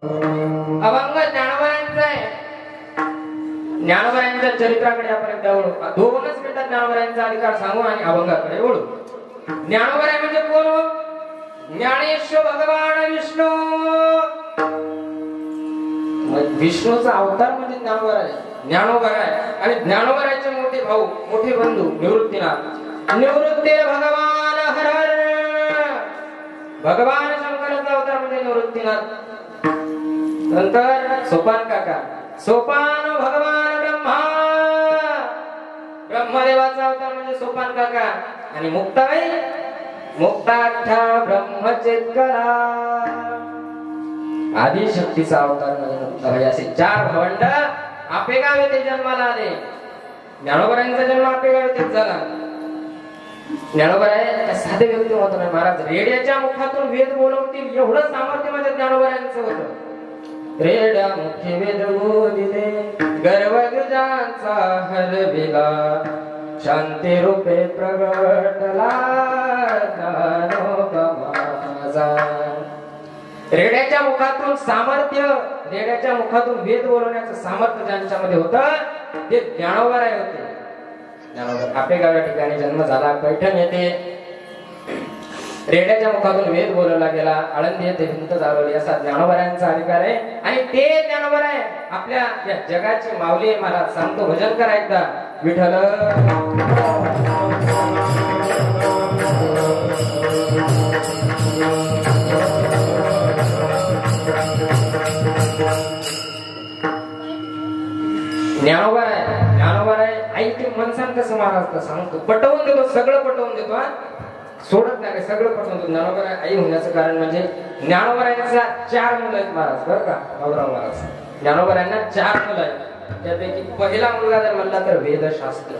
अभंग ज्ञानोबरायांचा आहे. ज्ञानोबरायांच्या चरित्राकडे आपण एकदा वळू. 2च मिनिटात ज्ञानोबरायांचा अधिकार सांगू आणि अभंगाकडे वळू. ज्ञानोबराय म्हणजे कोण? ज्ञानेश्वर भगवान विष्णू. विष्णूचा अवतार म्हणजे ज्ञानोबराय. ज्ञानोबराय आणि ज्ञानोबरायचे मोठे भाऊ, मोठे बंधू निवृत्तीनाथ. निवृत्ती भगवान हर हर. भगवान शंकराचा अवतार म्हणजे निवृत्तीनाथ. नंतर सोपान काका, सोपान भगवान ब्रह्मा. ब्रह्मदेवाचा अवतार म्हणजे सोपान काका. आणि मुक्ताबाई, मुक्ताख्या ब्रह्मचेतकरा. आदिशक्तीचा अवतार म्हणजे मुक्ताबाई. असे 4 भावंड आपेगाव येथे जन्माला आले. ज्ञानोबरायांचा जन्म आपेगाव येथेच झाला. ज्ञानोबराय साधे व्यक्तिमत्व नाही महाराज. रेड्याच्या मुखातून वेद बोलवतील एवढं सामर्थ्य माझ्या ज्ञानोबरायांचं होतं. रेड्या मुखे वेद बोलिले, गर्वगजांचा हरविला, शांती रूपे प्रगटला ज्ञानोबा. रेड्याच्या मुखातून सामर्थ्य, रेड्याच्या मुखातून वेद बोलवण्याचं सामर्थ्य ज्यांच्यामध्ये होतं ते ज्ञानोबराय होते. ज्ञानोबा आपेगाव या ठिकाणी जन्म झाला. पैठण येथे रेड्याच्या मुखातून वेद बोलवला गेला. आळंदी येथे भिंत चालवली. असा ज्ञानोबरायांचा अधिकार आहे. आणि ते ज्ञानोबराय आपल्या या जगाची माऊली आहे. मला सांगतो भजन करा एकदा. विठ्ठल ज्ञानोबराय, ज्ञानोबराय आई ते मनसान कसं महाराज सांगतो. पटवून देतो, सगळं पटवून देतो. सोडत नाही, सगळं पटवून देतो. ज्ञानोबराय आई होण्याचं कारण म्हणजे ज्ञानोबरायांचा 4 मुलं आहेत महाराज. बरं का बाबूराव महाराज, ज्ञानोबरायांना 4 मुलं आहेत. त्यापैकी पहिला मुलगा जर म्हणला तर वेदशास्त्र.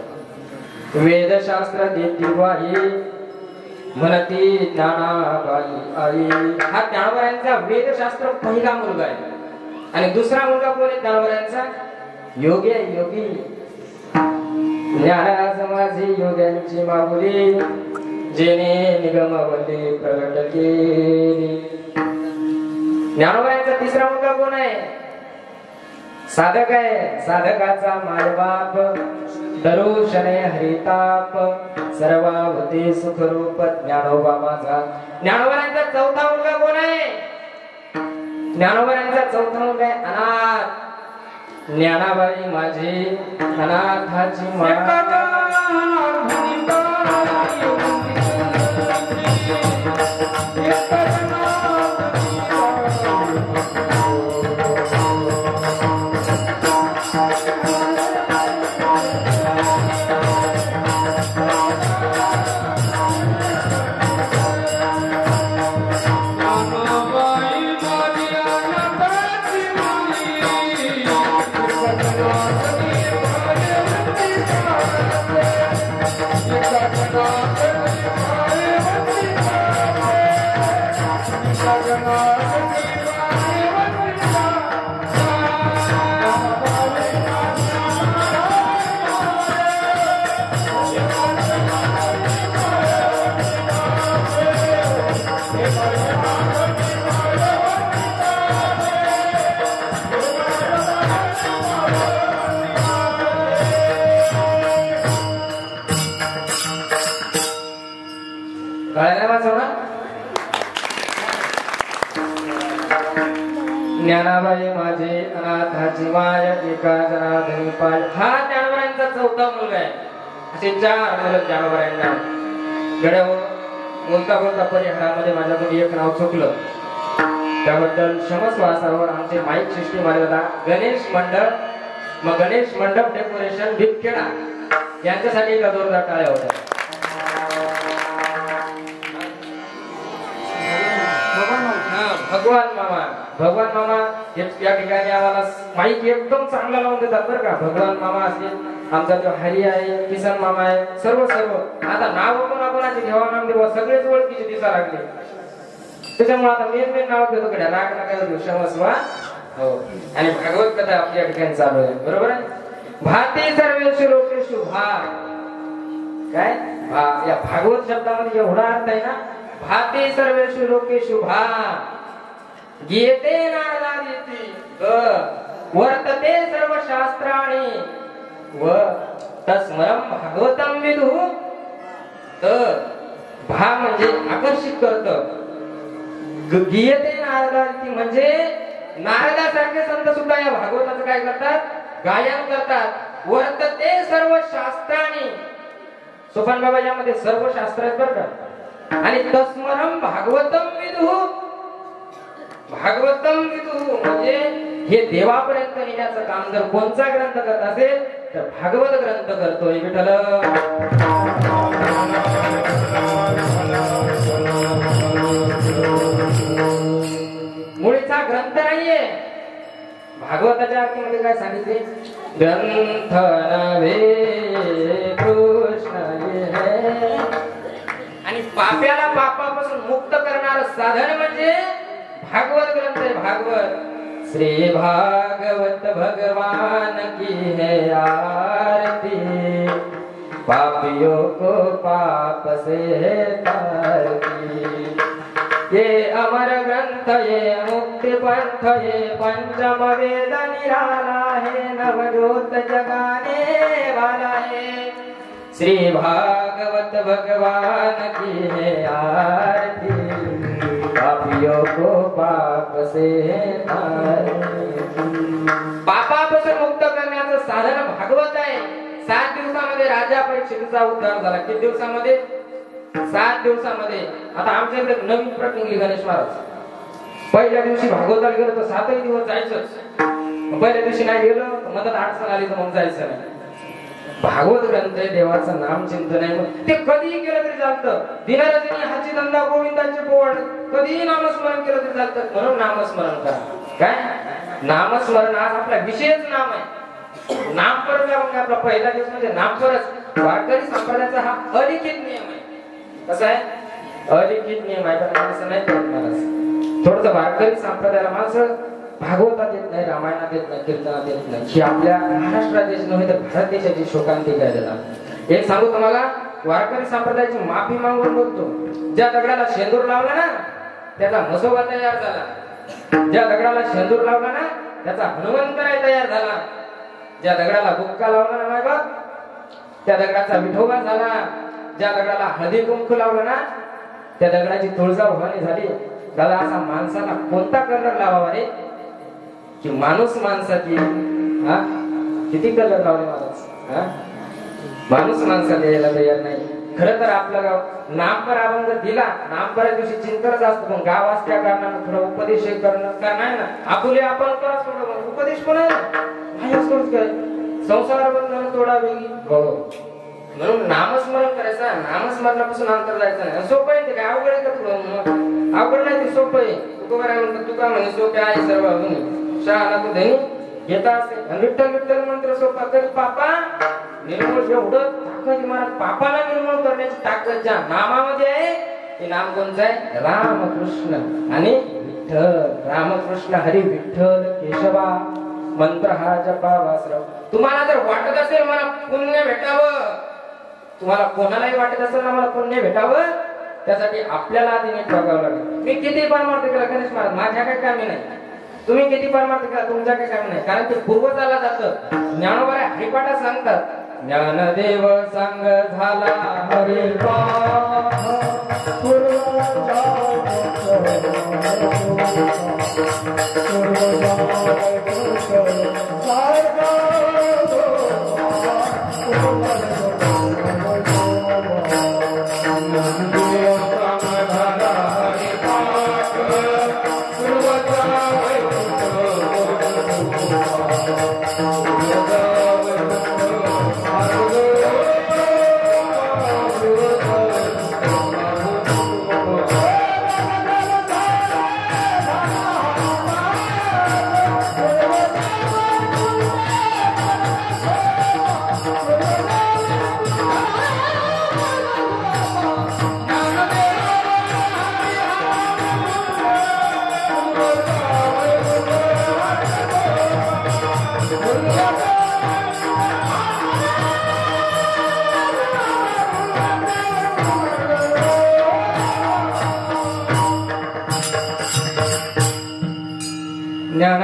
वेदशास्त्र देती ग्वाही म्हणती ज्ञानाबाई आई. हा ज्ञानोबरायांचा वेदशास्त्र पहिला मुलगा आहे. आणि दुसरा मुलगा कोण आहे ज्ञानोबरायांचा? योगी आहे. योगी ज्ञानाज माझी योग्यांची माऊली, जेने निगमवली प्रगट केली. ज्ञानोबरायांचा तिसरा मुलगा कोण आहे? साधक आहे. साधकाचा मायबाप, दरुशने हरिताप, सर्वावते सुखरूप ज्ञानोबा माझा. ज्ञानोबरायांचा चौथा मुलगा कोण आहे? ज्ञानोबरायांचा चौथा मुलगा आहे अनाथ. ज्ञानाबाई माझी अनाथाची माता. ज्ञानाबाई माझे अनाथाची माय एका जनार्दनी पाय. हा ज्ञानोबरायांचा चौथा मुलगा आहे. असे 4 मुलं ज्ञानोबरायांना. गड्यावर बोलता बोलता परिहारामध्ये माझ्याकडून एक नाव चुकलं, त्याबद्दल क्षमस्व असावं. आमचे माईक सिस्टीम वालेला गणेश मंडळ, मग गणेश मंडप डेकोरेशन भिपखेडा यांच्यासाठी एका जोरदार टाळ्या होत्या. भगवान मामा, भगवान मामा या ठिकाणी आम्हाला माईक एकदम चांगला लावून देतात बरं का. भगवान मामा असेल, आमचा जो हरी आहे, किसन मामा आहे, सर्व आता नाव कोणाची घेवा नाम देवा सगळेच ओळखीचे दिसा लागले. त्याच्यामुळे आता मेन नाव घेतो कडे राग नका क्षमस्वा. हो. आणि भागवत कथा आपल्या ठिकाणी चालू आहे. बरोबर आहे. भाते सर्वेषु लोकेषु भा. काय या भागवत शब्दामध्ये एवढा अर्थ आहे ना. भाते सर्वेषु लोकेषु भा. गीते नारदादी वर्तते सर्व शास्त्राणी व तस्मरम भागवतम विदु भा म्हणजे आकर्षित करत गीयते नारदाची म्हणजे नारदासारखे संत सुद्धा या भागवताचं काय करतात गायन करतात वर्तते सर्व शास्त्राणी सोपान बाबा यामध्ये सर्व शास्त्र आहेत बरं का आणि तस्मरम भागवतम विदु म्हणजे हे देवापर्यंत नेण्याचं काम जर कोणता ग्रंथ करत असेल तर भागवत ग्रंथ करतोय विठ्ठल मुळीचा ग्रंथ नाहीये भागवताच्या अर्थामध्ये काय सांगितले ग्रंथ नव्हे कृष्ण हे आणि पाप्याला पापापासून मुक्त करणारं साधन म्हणजे भागवत ग्रंथ आहे भागवत श्री भागवत भगवान की है आरती पापियों को पाप से तारती ये अमर ग्रंथ ये मुक्ति पंथ ये पंचम वेद निराला है नवजोत जगाने वाला है श्री भागवत भगवान की है आरती पापियों को पाप से पापापासून मुक्त करण्याचं साधन भागवत आहे 7 दिवसामध्ये राजा परीक्षेचा उद्धार झाला किती दिवसामध्ये 7 दिवसामध्ये आता आमच्या इकडे नवीन प्रट निघली गणेश महाराज पहिल्या दिवशी भागवताला गेलो तर 7 दिवस जायचंच पहिल्या दिवशी नाही गेलो मदत अडचण आली तर मग जायचं नाही भागवत ग्रंथ आहे देवाचं नाम चिंतन आहे ते कधीही केलं तरी चालतं दिनरजनी हाची धंदा गोविंदाचे पोवड कधीही नामस्मरण केलं तरी चालतं म्हणून नामस्मरण करा काय नामस्मरण आज आपला विषयच नाम आहे नाम परत आपला पहिला दिवस म्हणजे नाम परत वारकरी संप्रदायाचा हा अलिखित नियम आहे कसा आहे अलिखित नियम आहे पण माणसं नाही करत महाराज थोडस वारकरी संप्रदायाला माणसं भागवतात येत नाही रामायणात येत नाही कीर्तनात येत नाही ही आपल्या महाराष्ट्र देश नव्हे तर भारत देशाची शोकांतिका आहे एक सांगू तुम्हाला वारकरी संप्रदायाची माफी मागून बोलतो ज्या दगडाला शेंदूर लावला ना त्याचा म्हसोबा तयार झाला ज्या दगडाला शेंदूर लावला ना त्याचा हनुमंतराय तयार झाला ज्या दगडाला बुक्का लावला ना बाप त्या दगडाचा विठोबा झाला ज्या दगडाला हळदी कुंकू लावलं ना त्या दगडाची तुळजाभवानी झाली दादा असा माणसाला कोणता कलर लावावा रे की माणूस माणसाची किती कलर लावले माणूस माणूस माणसाला द्यायला तयार नाही खरं तर आपलं गाव नामपर अभंग दिला नामपरा दिवशी चिंतनच असतं पण गाव असल्या कारणानं थोडं उपदेश करणार ना आपुले आपण करत थोडं उपदेश पण आहे संसार बंधन तोडा वेगळी म्हणून नामस्मरण करायचं नामस्मरणापासून अंतर जायचं नाही सोपं आहे ते काय अवघड आहे का तुला अवघड नाही ते सोपं आहे तू का म्हणे सोपे आहे सर्व शहाणा तू धनी घेता असते विठ्ठल विठ्ठल मंत्र सोपा तरी पापा निर्मूळ एवढं ताकद महाराज पापाला निर्मूळ करण्याची ताकद ज्या नामामध्ये आहे ते नाम कोणतं आहे रामकृष्ण आणि विठ्ठल रामकृष्ण हरी विठ्ठल केशवा मंत्र हा जपावासराव तुम्हाला जर वाटत असेल मला पुण्य भेटावं तुम्हाला कोणालाही वाटत असेल ना मला पुण्य भेटावं त्यासाठी आपल्याला आधी नीट बघावं लागेल मी किती परमार्थ केला गणेश महाराज माझ्या काही कामी नाही तुम्ही किती परमार्थ केला तुमच्या काही कामी नाही कारण ते पूर्वजाला जातं ज्ञानोबा हरिपाठात सांगतात ज्ञानदेव संग झाला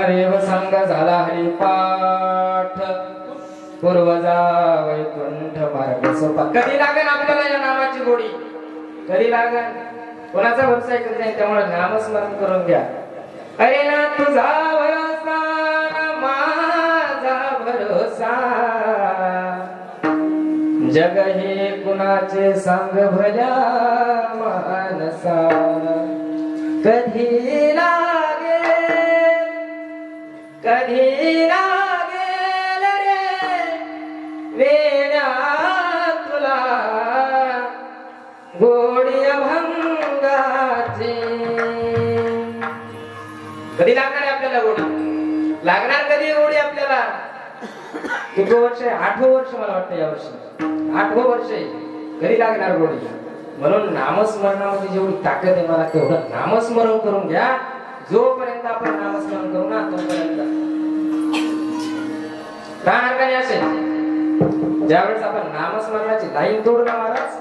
ज्ञानदेव संग झाला हरिपाठ पूर्वजा वैकुंठ मार्ग सोपा. कधी लागेल आपल्याला या नामाची गोडी, कधी लागेल कोणाचा भरोसा ऐकत नाही. त्यामुळे नामस्मरण करून घ्या. अरे ना तुझा भरोसा माझा भरोसा, जग हे कुणाचे सांग भल्या मानसा. कधी लागेल रे वेड्या तुला गोडी अभंगाची. कधी लागणार आहे आपल्याला गोडी? लागणार कधी गोडी आपल्याला? किती वर्ष आहे? 8वं वर्ष मला वाटतं या वर्षी. 8वं वर्ष आहे. कधी लागणार गोडी? म्हणून नामस्मरणामध्ये जेवढी ताकद आहे मला तेवढं नामस्मरण करून घ्या. जोपर्यंत आपण नामस्मरण करू ना तोपर्यंत काय हरकत असेल. ज्यावेळेस आपण नामस्मरणाची लाईन तोडू ना महाराज,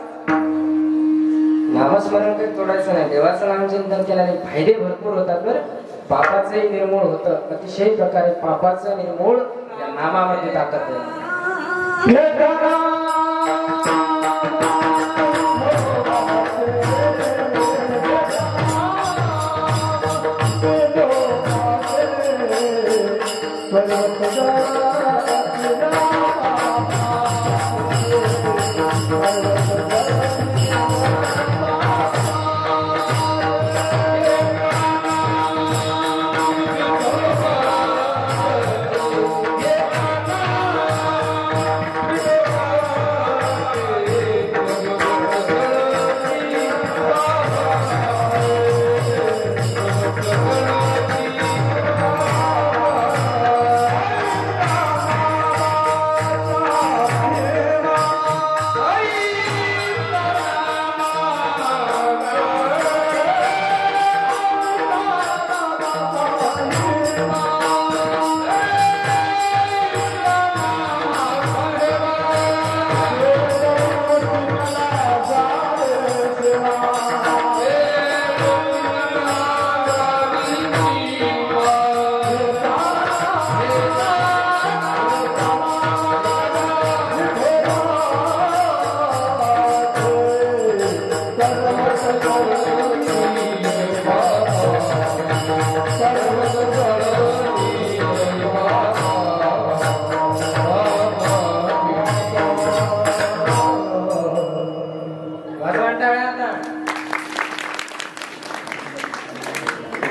नामस्मरण काही तोडायचं नाही. देवाचं नामचिंतन केल्याने फायदे भरपूर होतात. बरं, पापाचंही निर्मूळ होतं. अतिशय प्रकारे पापाचं निर्मूळ या नामामध्ये ताकद आहे.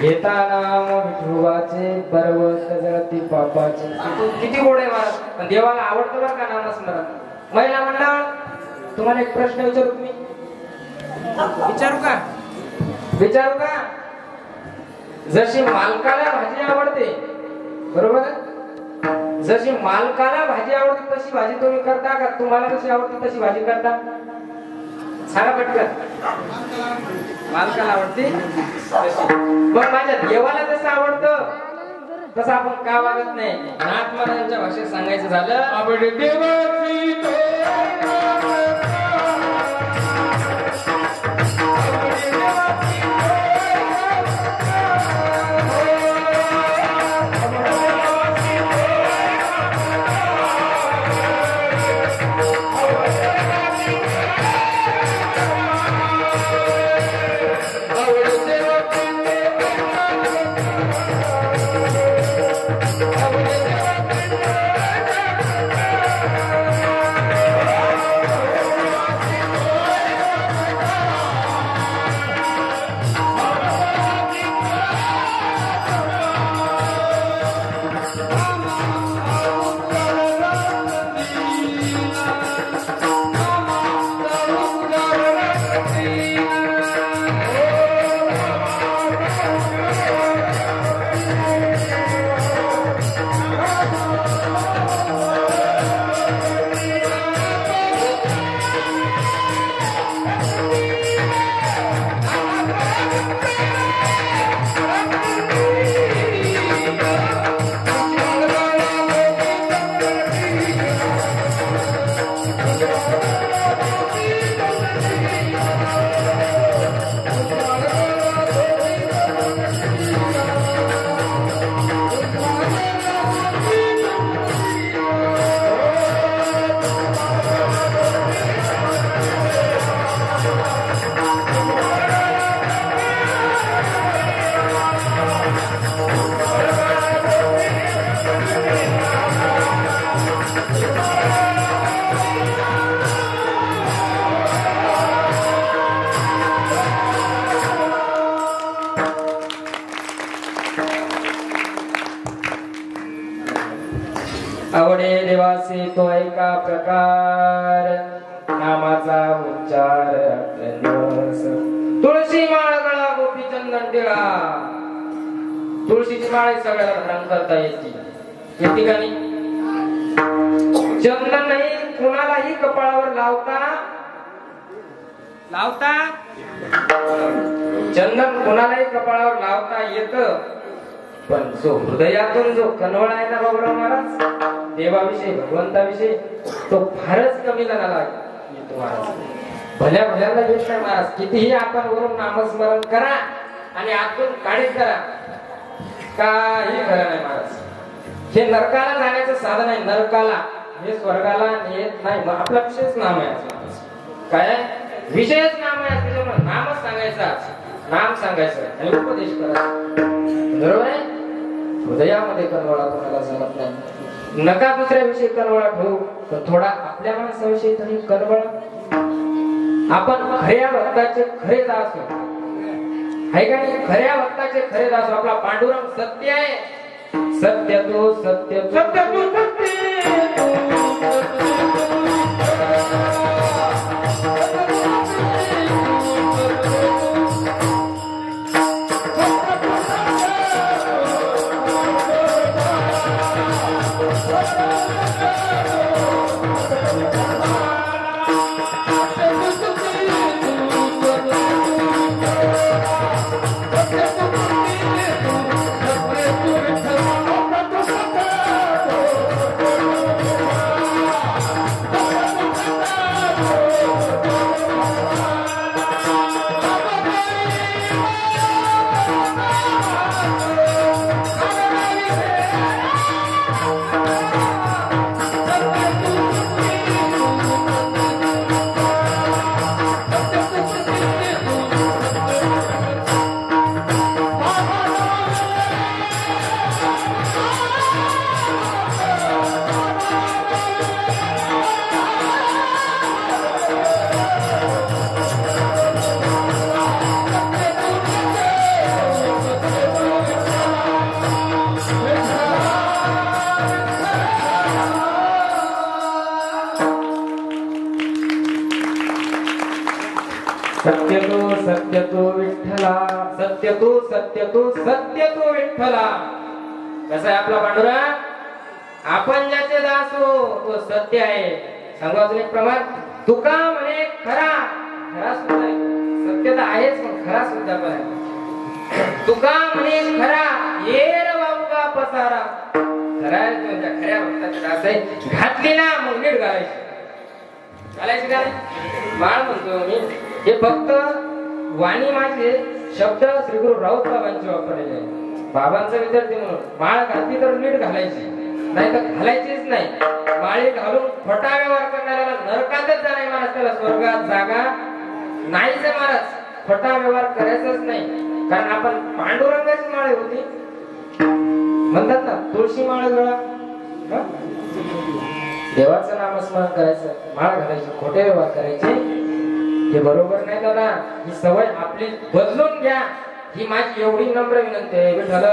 घेता नाम विठोबाचे पर्वत जळती पापाचे. किती गोड आहे महाराज. देवाला आवडतं बरं का नामस्मरण. महिला मंडळ, तुम्हाला एक प्रश्न विचारू मी? विचारू का? जशी मालकाला भाजी आवडते, बरोबर, जशी मालकाला भाजी आवडते तशी भाजी तुम्ही करता का? तुम्हाला कशी आवडते तशी भाजी करता? सांगा पटकन. मालकाला आवडते पण माझ्या देवाला जसं आवडतं तसं आपण का वागत नाही? नाथ महाराजांच्या भाषेत सांगायचं झालं, आवडे देवाची आवडे देवासी तो एका प्रकार नामाचा उच्चार तुळशी माळ गळा गोपी चंदन टिळा तुळशीची माळ सगळ्याला धारण करता येते का नाही चंदन नाही कुणालाही कपाळावर लावता चंदन कुणालाही कपाळावर लावता येत पण जो हृदयातून जो कनवळा आहे ना बाबूराव महाराज देवाविषयी भगवंताविषयी तो फारच कमी जणाला येतो महाराज भल्या भल्याला येत नाही महाराज कितीही आपण वरून नामस्मरण करा आणि आतून काळीच करा काही खरं नाही महाराज हे नरकाला जाण्याचं साधन आहे नरकाला हे स्वर्गाला येत नाही आपला विशेष नाम आहे काय विशेष नाम आहे त्याच्यामुळे नामच सांगायचा नाम सांगायचं आणि उपदेश करायचा बरोबर आहे हृदयामध्ये कनवळा कोणाला जमत नाही नका दुसऱ्याविषयी कनवळा ठेवू पण थोडा आपल्या माणसाविषयी तरी कनवळा आपण खऱ्या भक्ताचे खरे दास आहे का नाही खऱ्या भक्ताचे खरे दास आपला पांडुरंग सत्य आहे सत्य तो सत्य सत्य तो सत्य सत्य तो विठ्ठला कसा आहे आपला पांडुरंग आपण ज्याचे दास हो तो सत्य आहे सांगू अजून एक प्रमाण तुका म्हणे खरा सुद्धा आहे सत्य तर आहेच पण खरा सुद्धा पण आहे तुका म्हणे खरा येर वावगा पसारा खरा आहे म्हणजे खऱ्या भक्ताचे दास आहे घातली ना मग नीट घालायची काय बाळ म्हणतो मी हे फक्त वाणी माझे शब्द श्री गुरु राऊत बाबांचे वापरलेले आहे बाबांचा विद्यार्थी म्हणून माळ घातली तर नीट घालायची नाही तर घालायचीच नाही माळी घालून खोटा व्यवहार करणाऱ्याला नरकातच जाणार महाराज त्याला स्वर्गात जागा नाहीच आहे महाराज खोटा व्यवहार करायचाच नाही कारण आपण पांडुरंगाची माळ होती म्हणतात ना तुळशी माळ गळा देवाचं नामस्मरण करायचं माळ घालायची खोटे व्यवहार करायचे हे बरोबर नाही दादा ही सवय आपली बदलून घ्या ही माझी एवढी नम्र विनंती आहे विठ्ठल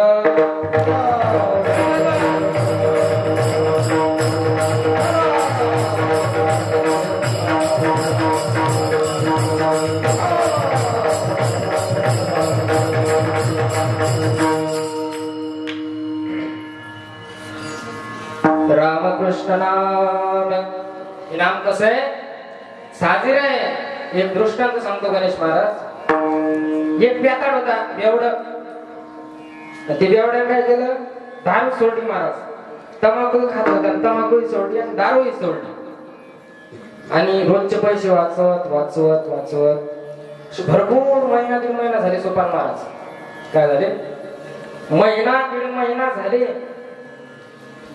रामकृष्ण नाम हे नाम कसं आहे साजीर आहे एक दृष्टांत सांगतो गणेश महाराज एक प्याताड होता बेवड ते बेवड्याने काय केलं दारू सोडली महाराज तंबाखू खात होता तंबाखूही सोडली आणि दारूही सोडली आणि रोजचे पैसे वाचवत वाचवत वाचवत भरपूर महिना दीड महिना झाले सोपान महाराज काय झाले महिना दीड महिना झाले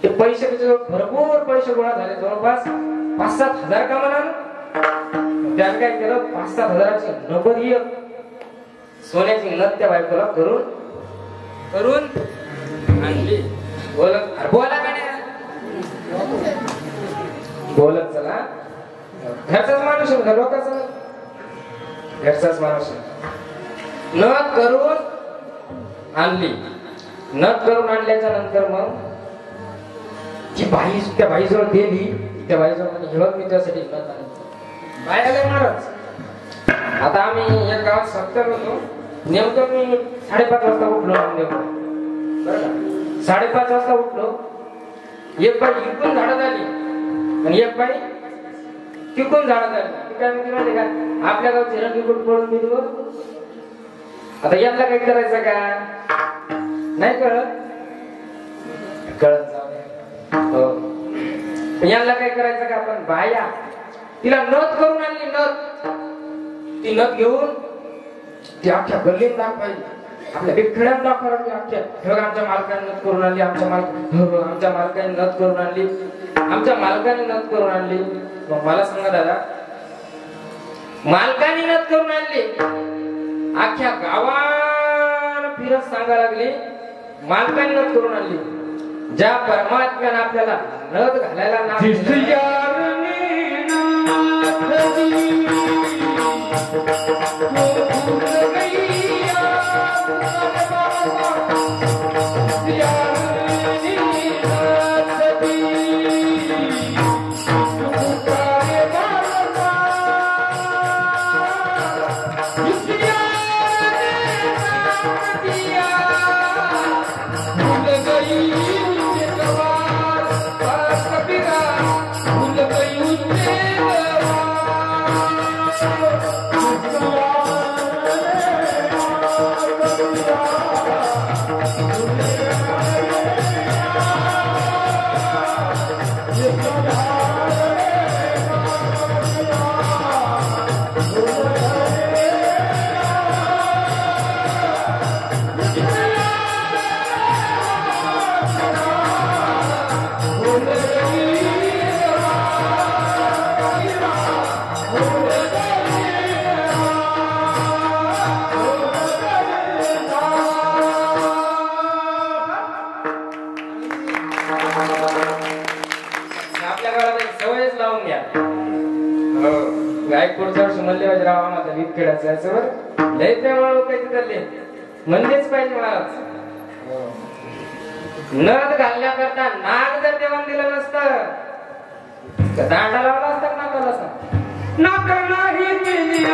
ते पैसे भरपूर पैसे गोळा झाले जवळपास 5-7 हजार का म्हणाल त्याने काय केलं 5-7 हजाराची नंबर सोन्याची नथ त्या बायकोला करून आणली बोला बोलत चला घरचाच माणूस आहे लोकांचा घरचाच माणूस नथ करून आणली नथ करून आणल्याच्या नंतर मग ती बाई त्या बाईजवळ गेली. त्या बाईजवळ म्हणजे हेवत मी त्यासाठी बायाला महाराज आता आम्ही एक गावात सत्तर होतो. नेमकं मी 5:30 वाजता उठलो. बरं का 5:30 वाजता उठलो. एक बाई इकडून झाडात आली आणि एक बाई तिकडून झाडात आली. ती काय म्हणते माहिती का आपल्या गावची रणकुट पळून गेली. आता यांना काही करायचं का नाही कळत यांना काय करायचं का आपण बाया तिला नथ करून आणली. नथ ती नथ घेऊन ती अख्ख्या गल्लीत दाखवायची. आपल्या खेड्यात दाखवायची. अख्ख्या आमच्या मालकाने नथ करून आणली. आमच्या मालकाने नथ करून आणली. आमच्या मालकाने नथ करून आणली. मग मला सांगा दादा मालकाने नथ करून आणली. अख्ख्या गावाला फिरत सांगा लागली मालकाने नथ करून आणली. ज्या परमात्म्याने आपल्याला नथ घालायला म्हणजेच पाहिजे महाराज. नथ घालण्याकरता नाग जर देवान दिलं नसतं तर दांडा लावला असता नाकाला. नाका नाही केली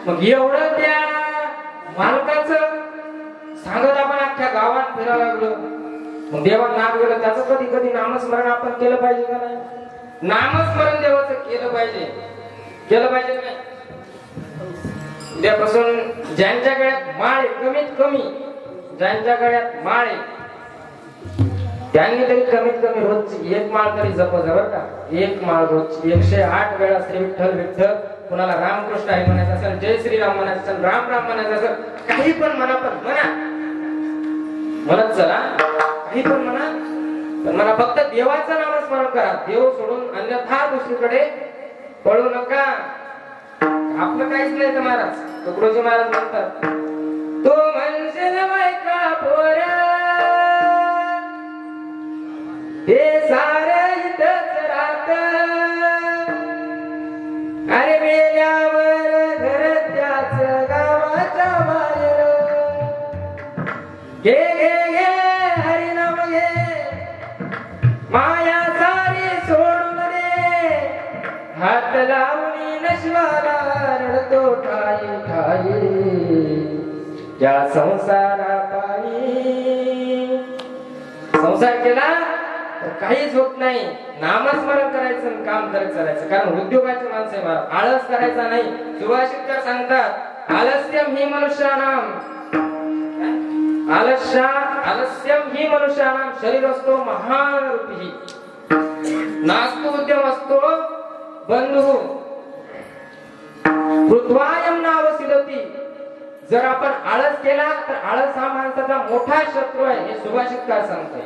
मग एवढं त्या मालकाचं सांगत आपण अख्ख्या गावात फिरायला लागलो. मग देवा नाम गेलं त्याचं कधी कधी नामस्मरण आपण केलं पाहिजे का नाही. नामस्मरण देवाचं केलं पाहिजे नाही. उद्यापासून ज्यांच्या गळ्यात माळ कमीत कमी ज्यांच्या गळ्यात माळ त्यांनी तरी कमीत कमी रोज एक माळ तरी जपत बरं का. एक माळ रोज 108 वेळा श्री विठ्ठल विठ्ठल. कुणाला रामकृष्ण आहे म्हणायचं असेल, जय श्रीराम म्हणायचं असेल, राम राम म्हणायचं असेल, काही पण म्हणा. पण म्हणत चला काही पण म्हणा. पण मला फक्त देवाचं नामस्मरण करा. देव सोडून अन्यथा दुसरीकडे पळू नका. आपलं काहीच नाही तर महाराज. तुकडोजी महाराज म्हणतात तो म्हणशील बायका पोऱ्या हे सारे इथंच राहत. अरे मेल्यावर घर त्याच गावाच्या बाहेर. घे घे घे हरिनाम घे माया सारी सोडून दे. हात लावणी नशिबाला रडतो ठाई ठाई. या संसारा पायी संसार केला काहीच होत नाही. नामस्मरण करायचं आणि काम करत चालायचं. कारण उद्योगाचे माणसं आहे महाराज, आळस करायचा नाही. सुभाषितकार सांगतात आलस्यम ही मनुष्यानाम, आलस्यम ही मनुष्यानाम शरीर असतो महान रूपी, नास्तु उद्यम असतो बंधू कृत्वायम नावसिदती. जर आपण आळस केला तर आळस हा माणसाचा मोठा शत्रू आहे, हे सुभाषितकार सांगतोय.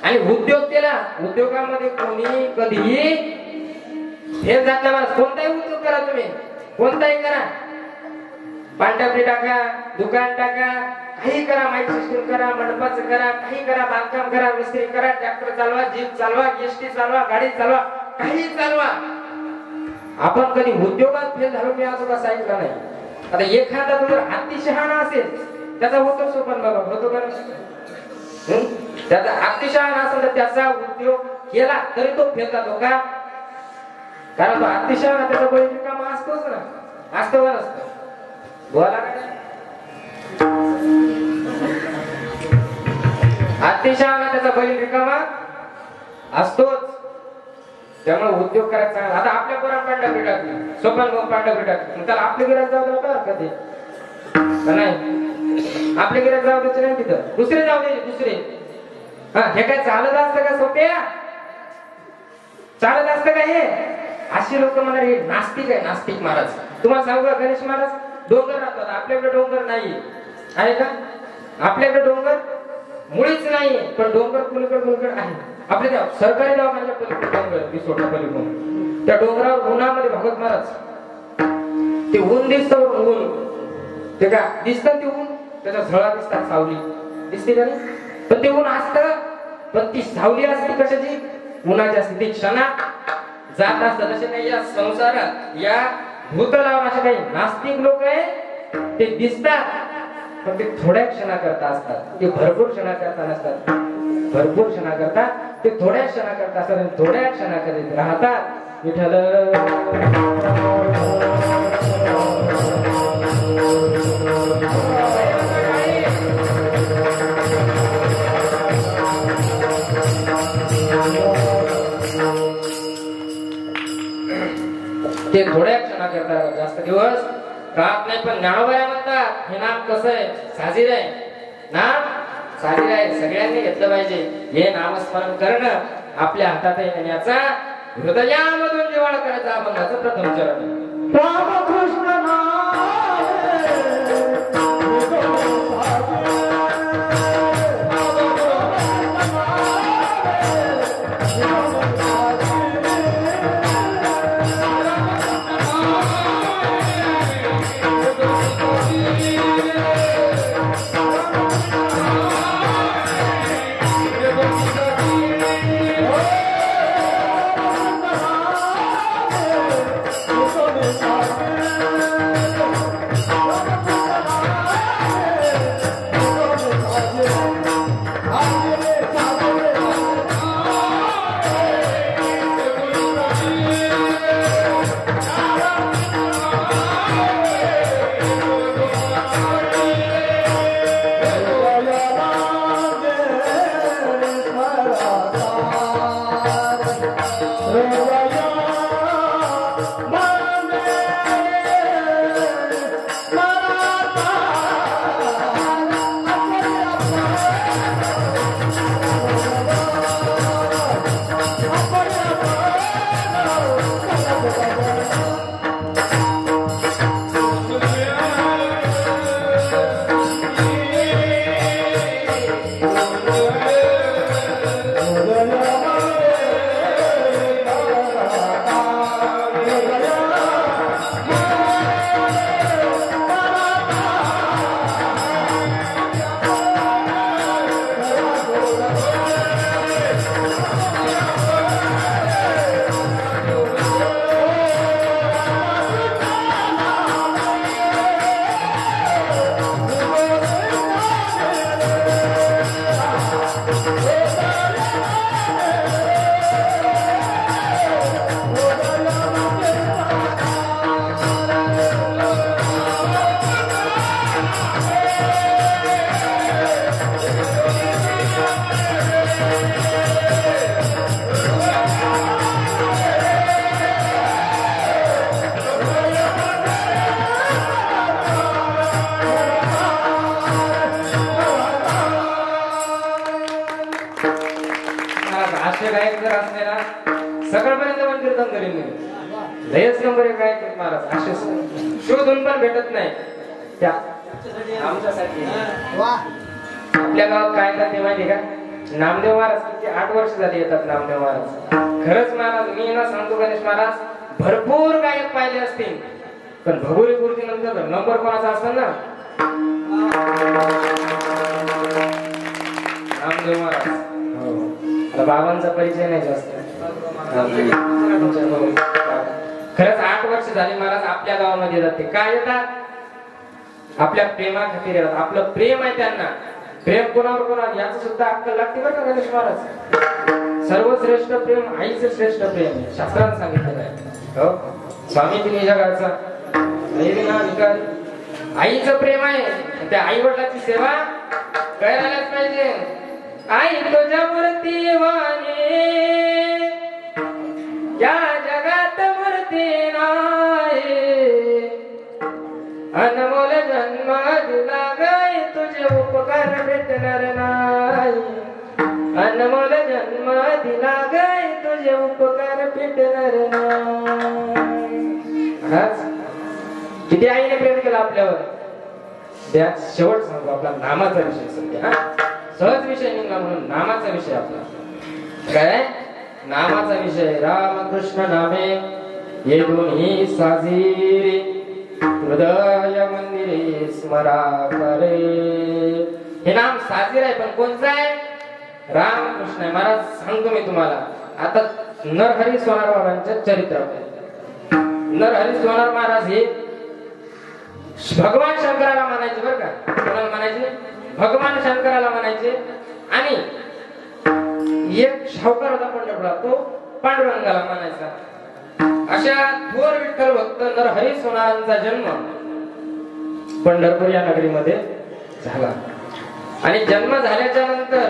आणि उद्योग केला, उद्योगामध्ये कोणी कधीही फेल जात नाही. कोणताही उद्योग करा तुम्ही, कोणताही करा, पांढरपट्टी टाका, दुकान टाका, काही करा, माईक सिस्टम करा, मंडपाचं करा, काही करा, बांधकाम करा, मिस्त्री करा, ट्रॅक्टर चालवा, जीप चालवा, एसटी चालवा, गाडी चालवा, काही चालवा. आपण कधी उद्योगात फेल झालो मी असं कसं ऐकलं नाही. आता एखादा जर अतिशहाणा असेल त्याचा होतो सोपन बघा, होतो का त्याचा अतिशहाणा असेल तर त्याचा उद्योग केला तरी तो फेल जातो का? कारण तो अतिशहाणा त्याचा बैल रिकामा असतोच ना, असतो का नसतो? बोला का? अतिशहाणा त्याचा बैल रिकामा असतोच. त्यामुळे उद्योग करायचा. आता आपल्या पोरांना पांढरपट्टी टाकली, सोपान घेऊन पांढरपट्टी टाकली, त्याला आपल्या घरात जाऊ द्यावं का कधी? नाही, आपल्या घरात जाऊ द्यायचं नाही, तिथं दुसरे जाऊ द्यायचे, दुसरे. हा, हे काय चालत असतं का सोप्या? चालत असतं का हे? अशी लोक म्हणणार हे नास्तिक आहे, नास्तिक महाराज. तुम्हाला सांगू का, गणेश महाराज डोंगर राहतात, आपल्याकडे डोंगर नाही आहे का? आपल्याकडे डोंगर मुळीच नाही, पण डोंगर कुलीकडे आहे. आपल्या त्या सरकारी दवाखान्याच्या पलीकडे डोंगर दिसोटा पलीकडून, त्या डोंगरावर उन्हामध्ये भागवत महाराज ते ऊन दिसत, ऊन ते का दिसतं, ते ऊन त्याच्या झळा दिसतात, सावली दिसते का नाही? पण ते ऊन असतं, पण ती सावली असते कशाची? उन्हाची असते. ती क्षणात जात असतात. तसे नाही या संसारात, या भूतलावर असे काही नास्तिक लोक आहे, ते दिसतात पण ते थोड्या क्षणाकरता असतात, ते भरपूर क्षणाकरता नसतात. भरपूर क्षणाकरता ते थोड्या क्षणाकरता असतात आणि थोड्या क्षणाकरता राहतात. विठ्ठल ते थोड्या क्षणाकरता, जास्त दिवस राहत नाही. पण ज्ञानोबा म्हणतात हे नाम कसं आहे? साजीर आहे. नाम साजीर आहे, सगळ्यांनी घेतलं पाहिजे. हे नामस्मरण करणं आपल्या हातात आहे आणि याचा हृदयामधून निवाळ करायचा अभंगाचं प्रथम चरण. Ramakrishna Thank you. शोधून पण भेटत नाही त्या आमच्यासाठी. आपल्या गावात काय करते माहिती का, नामदेव महाराज किती 8 वर्ष झाली येतात नामदेव महाराज. खरंच महाराज मी ना सांगतो गणेश महाराज भरपूर गायक पाहिले असतील, पण भगोरी गुरुजी नंतर नंबर कोणाचा असतात ना नामदेव महाराज. हो बाबांचा परिचय नाही जास्त. खरंच 8 वर्ष झाली महाराज आपल्या गावामध्ये जाते. काय येतात, आपल्या प्रेमा खातीर येतात. आपलं प्रेम आहे त्यांना. प्रेम कोणावर कोणावर याच सुद्धा अक्कल लागते बरं का गणेश महाराज. सर्वश्रेष्ठ प्रेम आईचं श्रेष्ठ प्रेम आहे, शास्त्राने सांगितलेलं आहे. हो स्वामी तिन्ही जगाचा आईचं प्रेम आहे. त्या आई वडिलांची सेवा करायलाच पाहिजे. आई तुझ्या मूर्ती वाणी या जगात मूर्ती नाही, अनमोल जन्म दिला गाय तुझे उपकार भेटणार नाही, अनमोल जन्म दिला गाय तुझे उपकार भेटणार नाही. किती आईने प्रेम केलं आपल्यावर. त्या शेवट सांगतो आपला नामाचा विषय सध्या. सहज विषय निघाला म्हणून नामाचा विषय आपला काय, नामाचा विषय. रामकृष्ण नामे ये दोन्ही साजिरे, हृदय मंदिरे स्मरा करे. हे नाम साजीर आहे, पण कोणचं आहे, रामकृष्ण आहे. महाराज सांगतो मी तुम्हाला आता नरहरी सोनार बाबांच्या चरित्रामध्ये. नरहरी सोनार महाराज हे भगवान शंकराला म्हणायचे बरं का. कोणाला म्हणायचे, भगवान शंकराला म्हणायचे. आणि एक शाहूकार होता पंढरपुरात, तो पांडुरंगाला म्हणायचा. अशा थोर विठ्ठल भक्त नरहरी सोनारांचा जन्म पंढरपूर या नगरीमध्ये झाला. आणि जन्म झाल्याच्या नंतर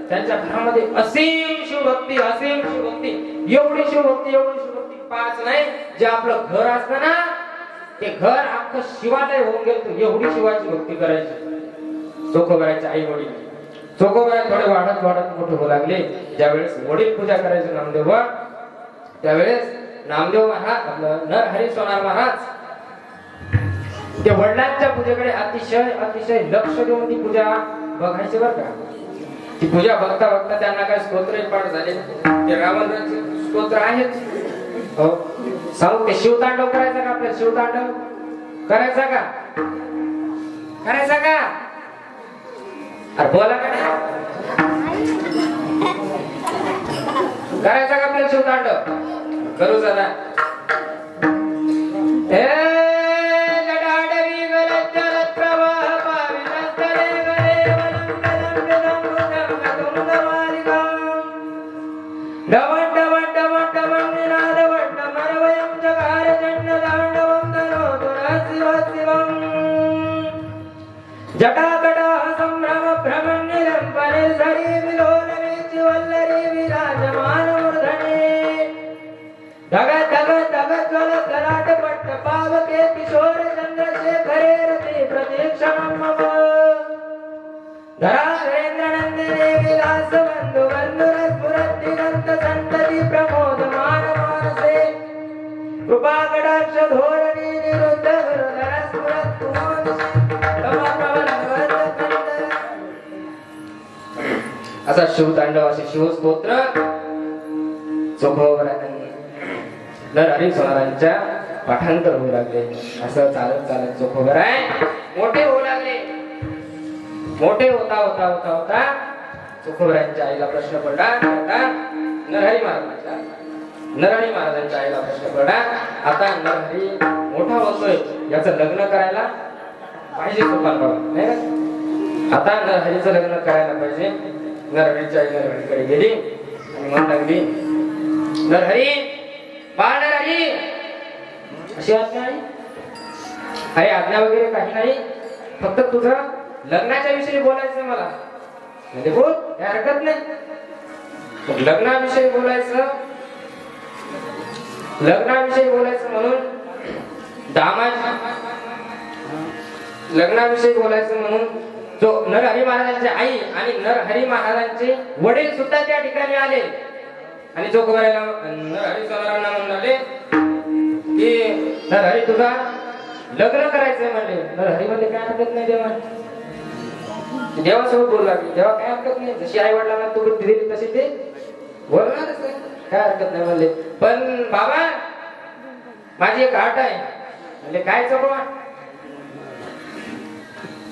त्यांच्या घरामध्ये असीम शिवभक्ती, असीम शिवभक्ती. एवढी शिवभक्ती, एवढी शिवभक्ती 5 नाही. जे आपलं घर असतं ना ते घर अख्खं शिवालय होऊन गेलं. एवढी शिवाची भक्ती करायची. चोखोबाराचे आई वडील, चोखोबारा थोडे वाढत वाढत मोठे होऊ लागले. ज्यावेळेस वडील पूजा करायचे नामदेव, त्यावेळेस नामदेव महाराज आपलं नरहरी सोनार महाराज त्या वडिलांच्या पूजेकडे अतिशय अतिशय लक्ष देऊन ती पूजा बघायची बरं का. ती पूजा बघता बघता त्यांना काय स्तोत्र पाठ झाले. ते रावणाचे स्तोत्र आहेत. हो सांगू ते शिवतांडव करायचा का, आपल्याला शिवतांडव करायचा का, करायचा का, अरे बोला का नाही, करायचा का आपल्याला शिवतांडव. करू चला. जटाकटा संभ्रम भ्रमण्यं परिसरी विलोलने चिवल्लरी विराजमान मूर्धने. धग धग धग ज्वल कराट पट्ट पावके किशोर चंद्रशेखरे रति प्रतीक्षणं मम. धराधरेन्द्र नंदिने विलास बंधु बंधुर स्फुरति दंत संतति प्रमोदमान मानसे. कृपा कटाक्ष धोरणी निरुद्ध गुरुधर स्फुरत् कुमोदशी. असा शिवतांडव, असे शिवस्तोत्र चोखोबारांनी नरहरी सोनारांच्या पाठांतर होऊ लागले. असं चालत चालत चोखोबाराय मोठे होऊ लागले. मोठे होता होता होता होता चोखोबारांच्या आईला प्रश्न पडला. नरहरी महाराजांच्या आईला प्रश्न पडला, आता नरहरी मोठा होतोय, याचं लग्न करायला पाहिजे नाही ना. आता नरहरीचं लग्न करायला पाहिजे. नरहरीच्या आई नरहरीकडे गेली आणि म्हणू लागली, नरहरी बाळ नरहरी, अशी आज्ञा नाही, अरे आज्ञा वगैरे काही नाही, फक्त तुझं लग्नाच्या विषयी बोलायचं मला. म्हणजे बोल, काही हरकत नाही. लग्नाविषयी बोलायचं, लग्नाविषयी बोलायचं म्हणून लग्नाविषयी बोलायचं म्हणून जो नरहरी महाराजांची आई आणि नरहरी महाराजांचे वडील सुद्धा त्या ठिकाणी आले. आणि चोखोबाराला नरहरी सोनारांना म्हणाले की नरहरी तुझा लग्न करायचंय म्हणले. हरी म्हणले काय हरकत नाही देवा. देवासोबत बोलू लागले. देवा काय हरकत नाही, जशी आई वडिलांना तू बुद्धी दिली तशी ते बोलणारच नाही, काय हरकत नाही म्हणले. पण बाबा माझी एक अट आहे. म्हणजे काय चोखवा,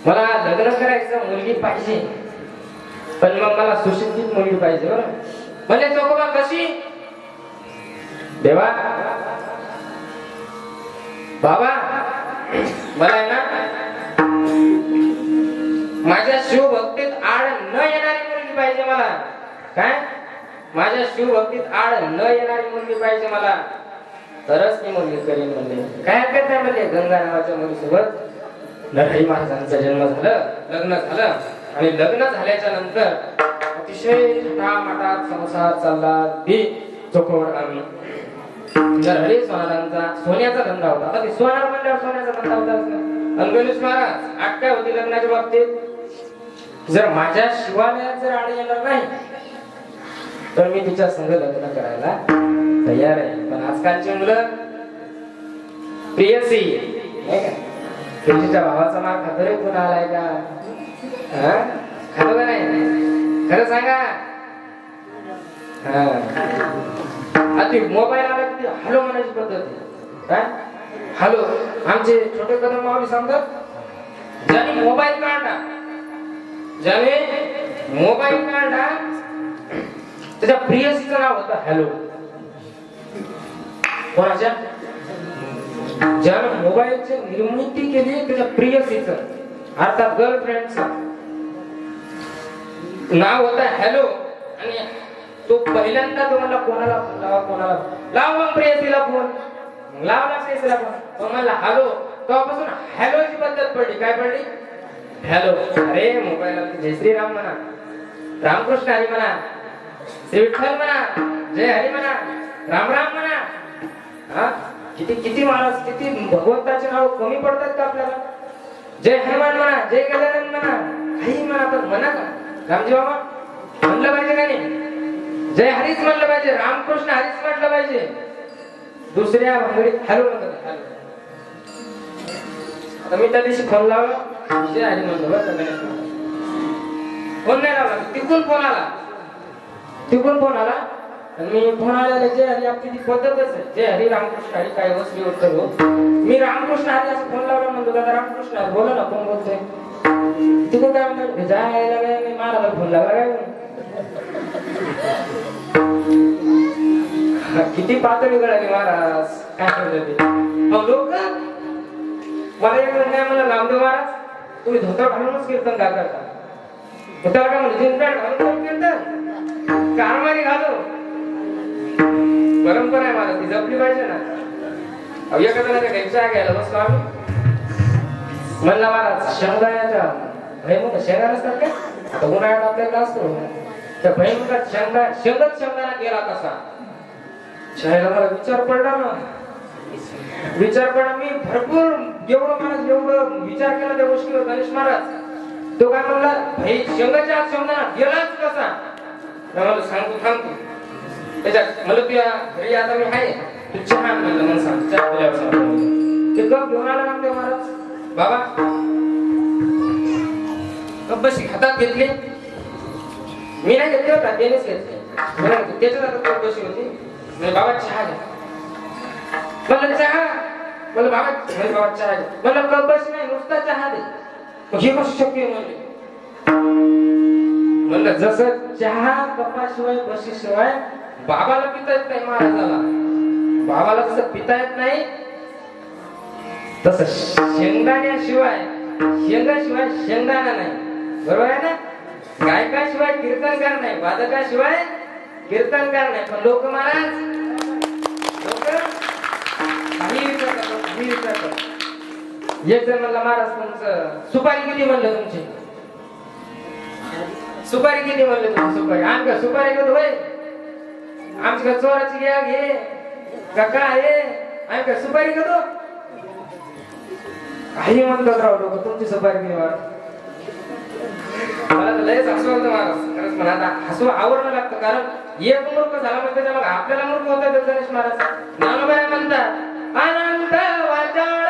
मला लग्न करायचं, मुलगी पाहिजे, पण मग मला सुशिक्षित मुलगी पाहिजे बरं. म्हणजे चोखवा कशी देवा. बाबा मला आहे ना माझ्या शिवभक्तीत आड न येणारी मुलगी पाहिजे मला. काय माझ्या शिवभक्तीत आड न येणारी मुलगी पाहिजे मला, तरच ती मुलगी करीन म्हणले. काय हरकत नाही म्हणले. गंगा नावाच्या मुलीसोबत नरहरी महाराजांचा जन्म झालं, लग्न झालं. आणि लग्न झाल्याच्या नंतर अतिशय थाटामाटात संसार चालला. ती चोखवड आम्ही नरहरी महाराजांचा सोन्याचा धंदा होता. आता ती सोनार म्हणल्यावर सोन्याचा धंदा होता. आणि गणेश महाराज आटका होती लग्नाच्या बाबतीत. जर माझ्या शिवालयात जर आड येणार नाही तर मी तिच्या संग लग्न करायला तयार आहे. पण आजकालची मुलं प्रियसी नाही का, तुझ्या भावाचा मार खातो रे पुन्हा आलाय का, खातो का नाही खरं सांगा. ती मोबाईल आला की हॅलो म्हणायची पद्धत काय. हॅलो आमचे छोटे कदम मावली सांगतात, ज्याने मोबाईल काढला, ज्याने मोबाईल काढला त्याच्या प्रियसीचं नाव होतं हॅलो. कोणाच्या, ज्यानं मोबाईलची निर्मिती केली त्याच्या प्रियसीचं अर्थात गर्लफ्रेंडचं नाव होतं हॅलो. आणि तो पहिल्यांदा तो म्हणला कोणाला फोन लावा, कोणाला लाव, मग प्रेयसीला फोन लावला, प्रेयसीला फोन मग म्हणला हॅलो. तेव्हापासून हॅलोची पद्धत पडली. काय पडली, हॅलो. अरे मोबाईलला जय श्रीराम म्हणा, रामकृष्ण हरी म्हणा, श्री विठ्ठल म्हणा, जय हरी म्हणा, राम राम म्हणा. हा किती किती महाराज, किती भगवंताचे नाव कमी पडतात का आपल्याला. जय हनुमान म्हणा, जय गजानन म्हणा, काही म्हणा, पण म्हणा का रामजी बाबा म्हणलं पाहिजे का नाही. जय हरीच म्हणलं पाहिजे, रामकृष्ण हरीच म्हटलं पाहिजे. दुसऱ्या भानगडीत हॅलो म्हणतात. हॅलो आता मी त्या दिवशी फोन लावला, जय हरी म्हणलं बरं. फोन नाही लावला, तिकून फोन आला, तिकून फोन आला. आणि मी फोन आल्याला जय हरी आपली ती पद्धतच आहे, जय हरी रामकृष्ण हरी काय वसली उत्तर हो. मी रामकृष्ण हरी असं फोन लावला म्हणतो, दादा रामकृष्ण हरी बोला ना, कोण बोलतोय. तिकडे काय म्हणतात, जायला काय मी महाराजाला फोन लागला काय. किती पातळी गळाली महाराज, काय म्हणतात लोक. मला एक काय म्हणलं, रामदेव महाराज तुम्ही धोतर घालूनच कीर्तन का करता. त्याला काय म्हणलं, जीन्स पॅन्ट घालून कीर्तन, कारमारी घालू. परंपरा आहे महाराज, ती जपली पाहिजे ना. एखाद्याला काही चहा घ्यायला बसलो आम्ही, म्हणला महाराज शेंगदाण्याच्या भैमुख शेंगा नसतात का, आता उन्हाळ्यात आपल्याला असतो त्या भैमुखात शेंगदाणा गेला कसा. चहाला मला विचार पडला ना, विचार पडला. मी भरपूर एवढं महाराज एवढं विचार केला त्या गोष्टीवर. गणेश महाराज तो काय म्हणला, भाई शेंगाच्या आत शेंगदाणा गेलाच कसा. मला सांगतो थांबतो त्याच्यात मला तुझ्या घरी आता मी आहे, तू चहा म्हणलं म्हणून सांग. चहा पिल्यावर ते कप घेऊन आला रामदेव महाराज. बाबा कप बशी हातात घेतली, मी नाही घेतली होता, त्यानेच घेतली. त्याच्यात आता कप बशी होती. म्हणजे बाबा चहा घ्या म्हणलं, चहा म्हणलं बाबा, बाबा चहा घ्या म्हणलं, कप बशी नाही नुसता चहा दे. हे कसं शक्य म्हणले. म्हणलं जसं चहा कपाशिवाय बशीशिवाय बाबाला पिता येत नाही, महाराजाला बाबाला जसं पिता येत नाही तसं शेंगदाण्याशिवाय शेंगाशिवाय शेंगदाणा नाही. बरोबर आहे ना. गायकाशिवाय कीर्तनकार नाही, वादकाशिवाय कीर्तनकार नाही. पण लोक महाराज लोक काही विचार करतात. एक जण म्हणला, महाराज तुमचं सुपारी किती म्हणलं, तुमची सुपारी किती म्हणलं, तुमची सुपारी. आमच्या सुपारी कधी होय, आमच्या चोराची घ्या घे का आहे, आम्ही काय सुपारी करू. काही म्हणतात राव लोक, तुमची सुपारी किती वाढ. मला तर लयच हसू होतं महाराज, खरंच म्हणा. आता हसू आवरणं लागतं, कारण एक मूर्ख झाला म्हणजे त्याच्या मग आपल्याला मूर्ख होता. गणेश महाराज ज्ञानोबा म्हणतात, अनंत वाचाळ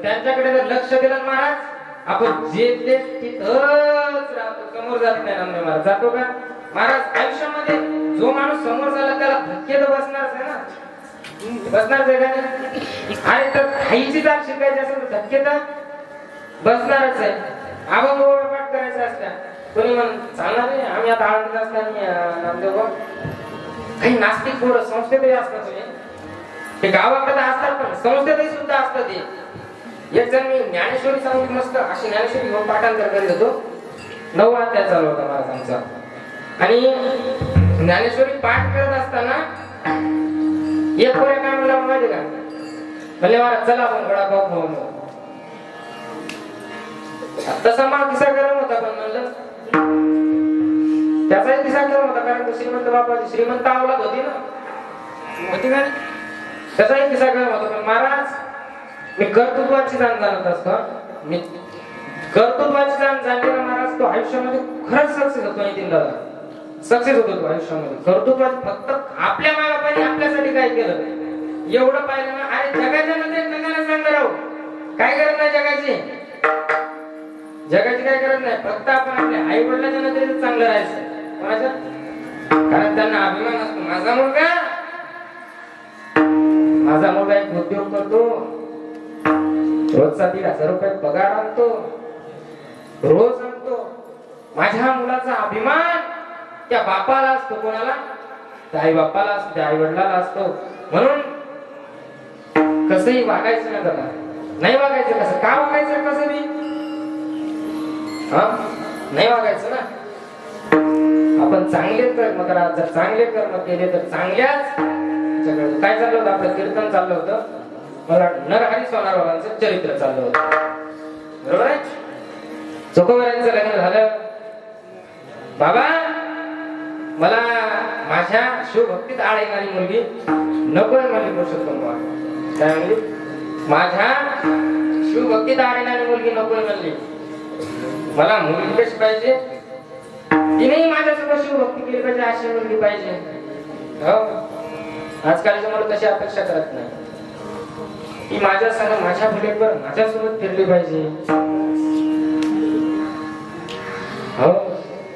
त्यांच्याकडे जर लक्ष दिलं महाराज, आपण जे ते तिथंच राहतो, समोर जात नाही. नामदेव महाराज जातो का महाराज? आयुष्यामध्ये जो माणूस समोर झाला त्याला धक्के तर बसणारच आहे ना, बसणारच आहे का? आणि तर खाईची जात शिकायची असेल तर धक्के तर बसणारच आहे. अभंग पाठ करायचा असता कोणी म्हण चालणार नाही, आम्ही आता आनंद असताना नामदेव काही नास्तिक पोरं संस्थेतही असतात, ते गावाकडे असतात पण संस्थेतही सुद्धा असतात. एक जण मी ज्ञानेश्वरी सांगितली मस्त अशी ज्ञानेश्वरी घेऊन पाठांतर करीत होतो. 9 अध्याय चालू होता महाराजांचा. आणि ज्ञानेश्वरी पाठ करत असताना एक पोऱ्या काय म्हणला माहिती का, भले महाराज चला आपण गडापाव खाऊ. तसा मला किस्सा गरम होता पण म्हणलं त्याचाही किस्सा गरम होता, कारण तो श्रीमंत बापाची श्रीमंत अवलाद होती ना, होती का? त्याचाही किस्सा गरम होता. पण महाराज मी कर्तृत्वाची जाण जाणत असतो. मी कर्तृत्वाची जाण जाणलेला महाराज तो आयुष्यामध्ये खरंच सक्सेस होतो. नितीन दादा सक्सेस होतो तो आयुष्यामध्ये. कर्तृत्वाची फक्त आपल्या मागापाने आपल्यासाठी काय केलं एवढं पाहिलं ना. अरे जगाच्या नजरेत नकाला सांगणार राहू, काय करत नाही जगाची, जगाची काय करत नाही. फक्त आपण आपल्या आई वडिलांच्या नजरेत चांगलं राहायचं. कोणाच्या? कारण त्यांना अभिमान असतो, माझा मुलगा एक उद्योग करतो, रोजचा 1,500 रुपये पगार आणतो, रोज आणतो. माझ्या मुलाचा अभिमान त्या बापाला असतो. कोणाला? त्या आई बापाला असतो, त्या आई वडिलाला असतो. म्हणून कसंही वागायचं नाही त्याला, नाही वागायचं. कसं का वागायचं? कसं मी नाही वागायचं ना. आपण चांगले कर्म करा, जर चांगले कर्म केले तर चांगल्याच. काय चाललं होतं आपलं? कीर्तन चाललं होतं. मला नरहरी सोनार बाबांचं चरित्र चाललं होतं, बरोबर आहे? चोखोबारांचं लग्न झालं. बाबा मला माझ्या शिवभक्तीत आळ येणारी मुलगी नको आहे म्हणली. पुरुषोत्तम बाबा काय म्हणली? माझ्या शिवभक्तीत आळ येणारी मुलगी नको आहे म्हणली. मला मुलगी कशी पाहिजे? तिनेही माझ्यासोबत शिवभक्ती केली पाहिजे, अशी मुलगी पाहिजे. हो, आजकालच्या मुलं तशी अपेक्षा करत नाही. ती माझ्या संग माझ्या बुलेटवर माझ्यासोबत फिरली पाहिजे. हो,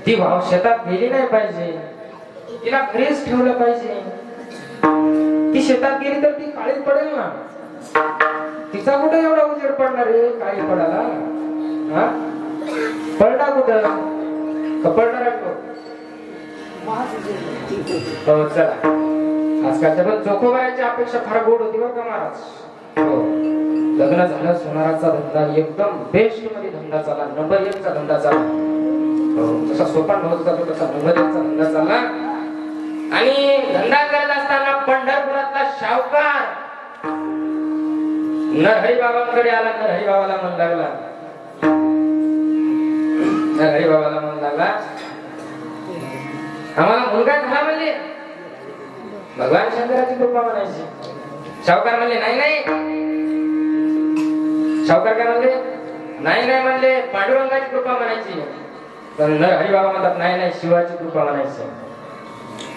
ती भाव शेतात गेली नाही पाहिजे, तिला घरीच ठेवलं पाहिजे. ती शेतात गेली तर ती काळी पडेल ना. तिचा कुठे एवढा उजेड पडणार आहे काळी पडायला? पडला कुठं कपडणार हो. चला, आजकालच्या पण चोखोबाराची अपेक्षा फार गोड होती बरं का महाराज. हो, लग्न झालं, सोनाराचा धंदा एकदम बेस्ट मध्ये धंदा चालला, नंबर 1 चा धंदा चालला. हो, जसा सोपान होत जातो तसा नंबर 1 चा धंदा चालला. आणि धंदा करत असताना पंढरपुरातला शावकार नरहरी बाबांकडे आला. नरहरी बाबाला म्हण लागला, नरहरी बाबाला म्हण लागला, आम्हाला मुलगा झाला म्हणले. भगवान शंकराची कृपा म्हणायची. शावकार म्हणले नाही नाही. शावकार काय म्हणले? नाही नाही म्हणले, पांडुरंगाची कृपा म्हणायची. पण नरहरी बाबा म्हणतात नाही नाही, शिवाची कृपा म्हणायची.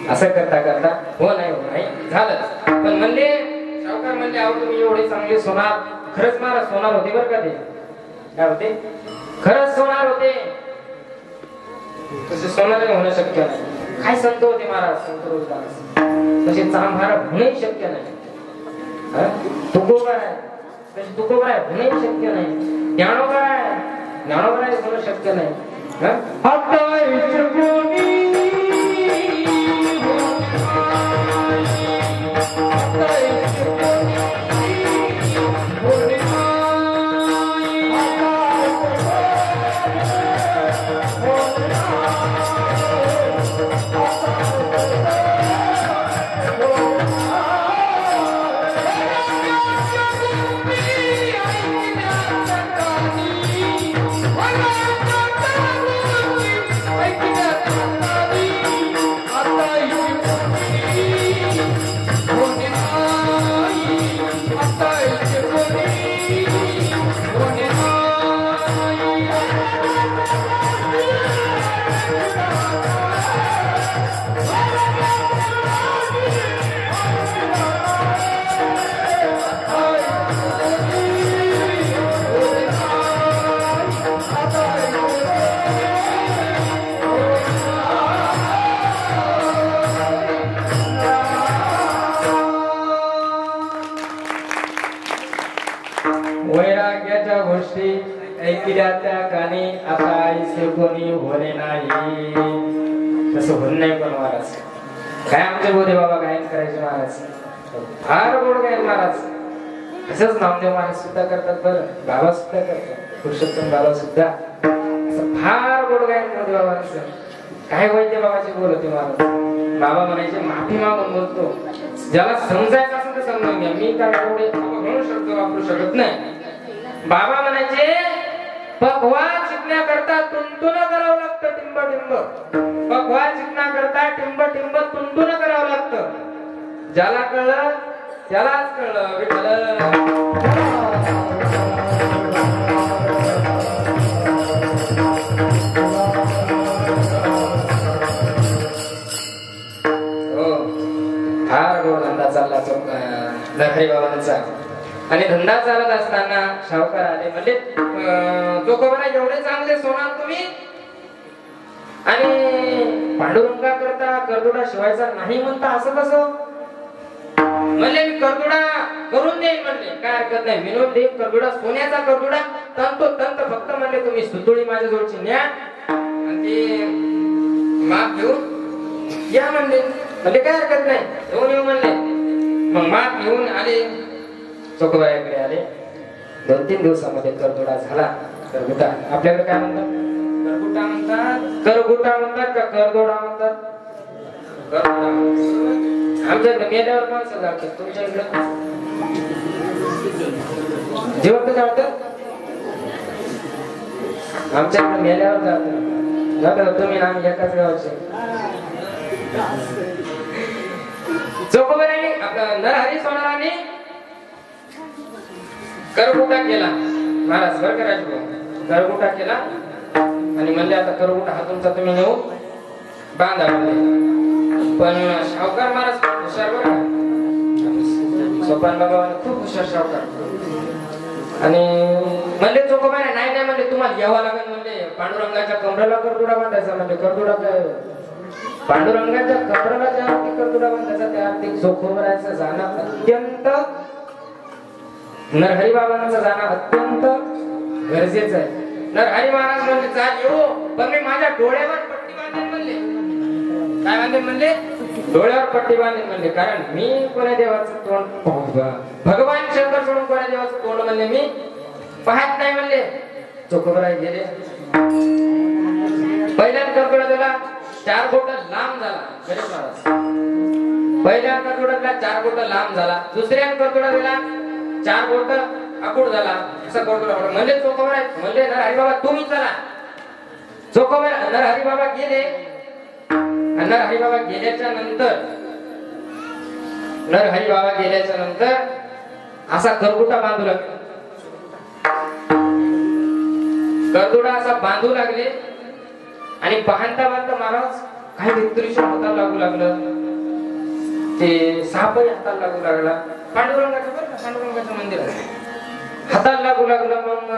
असं करता करता हो नाही हो नाही झालं. पण म्हणले शावकार म्हणले, अहो तुम्ही एवढे चांगले सोनार, खरंच महाराज सोनार होते बरं का. ते काय होते? खरंच सोनार होते. तसे सोनार होणं शक्य नाही. काय संत होते महाराज, संत रोजदास. तसे चांभार होणंही शक्य नाही. तुकोबा आहे तसे तुकोबा आहे होणंही शक्य नाही. ज्ञानोबा आहे, ज्ञानोबा आहे होणं शक्य नाही. तसं होत नाही पण महाराज. काय आमचे बोधे बाबा गायन करायचे महाराज, फार गोड गायन महाराज. असंच नामदेव महाराज सुद्धा करतात, बरं बाबा सुद्धा करतात, पुरुषोत्तम बाबा सुद्धा फार गोड गायन मोठे बाबांचं. काय वैद्य बाबाचे बोल होते महाराज. बाबा म्हणायचे माफी मागून बोलतो, ज्याला समजायचं असेल तर समजून घ्या, मी काय एवढे म्हणू शब्द वापरू शकत नाही. बाबा म्हणायचे पकवान शिकण्याकरता तुंतुन करावं लागतं, टिंब टिंब. पकवान शिकण्याकरता टिंब टिंब तुंतुन करावं लागतं. ज्याला कळलं त्यालाच कळलं विठ्ठल. फार गोड धंदा चालला नरहरी बाबांचा. आणि धंदा चालत असताना सावकार आले, म्हणजे जोकोबाला एवढे चांगले सोनार तुम्ही, आणि पांडुरंगा करता करदुडा शिवायचा नाही म्हणता, असं कसं? म्हणले मी करदुडा करून देईन, म्हणले काय हरकत नाही, विनोद देव करदुडा, सोन्याचा करदुडा तंतोतंत. फक्त म्हणले तुम्ही सुतुळी माझ्या जवळची न्या आणि ते माप घेऊन या म्हणले. म्हणजे काय हरकत नाही, घेऊन येऊ म्हणले. मग माप घेऊन आले, चोकोबाईकडे आले. 2-3 दिवसामध्ये करदुडा झाला. करगुटा आपल्याकडे काय म्हणतात? करगुटा म्हणतात, करगुटा म्हणतात का करदोडा म्हणतात? आमच्याकडे मेल्यावर माणसं जातात, तुमच्या इकडे जिवंत जातात. आमच्याकडे मेल्यावर जातात. तुम्ही आम्ही एकाच गावचे. चोकोबाईने नरहरी सोनाराने करगुटा केला महाराज, बर करायचं करगुटा केला. आणि म्हणले आता करगुटा हा तुमचा तुम्ही नेऊ बांधा. पण सावकार महाराज हुशार बरं, सोपान बाबा खूप हुशार सावकार. आणि म्हणले चोकोबाई नाही नाही म्हणले, तुम्हाला घ्यावा लागेल म्हणले, पांडुरंगाच्या कमरेला करदुडा बांधायचा. म्हणजे करदुडा काय, पांडुरंगाच्या कमरेला ज्या अर्थी करदुडा बांधायचा त्या अर्थी चोकोबाईचं जाणं अत्यंत, नरहरी बाबांचं जाणं अत्यंत गरजेचं आहे. नरहरी महाराज म्हणले चाल येऊ, पण मी माझ्या डोळ्यावर पट्टी बांधेन म्हणले. काय बांधेन म्हणले? डोळ्यावर पट्टी बांधेन म्हणले. कारण मी कोण्या देवाचं तोंड, भगवान शंकर सोडून कोण्या देवाचं तोंड म्हणले मी पाहत नाही म्हणले. चोकोबाई गेले, पहिल्यांदा करदुडा दिला, 4 बोट लांब झाला. गणेश महाराज पहिल्या करदुड्यातला 4 बोट लांब झाला. दुसऱ्या करदुडा दिला, 4 बोट आकुड झाला. असं करदुडा म्हणले चोकोबाई म्हणले नरहरी बाबा तुम्ही चला. चोकोबाई नरहरी बाबा गेले. नरहरी बाबा गेल्याच्या नंतर असा करगुटा बांधू लागला. करदुडा असा बांधू लागले. आणि बांधता महाराज काही व्यक्तिशा हाताला लागू लागलं, ते सापही हाताला लागू लागला. पांडुरंगाचं बरं का, पांडुरंगाचं मंदिर आहे, हाताला लागू लागलं. मग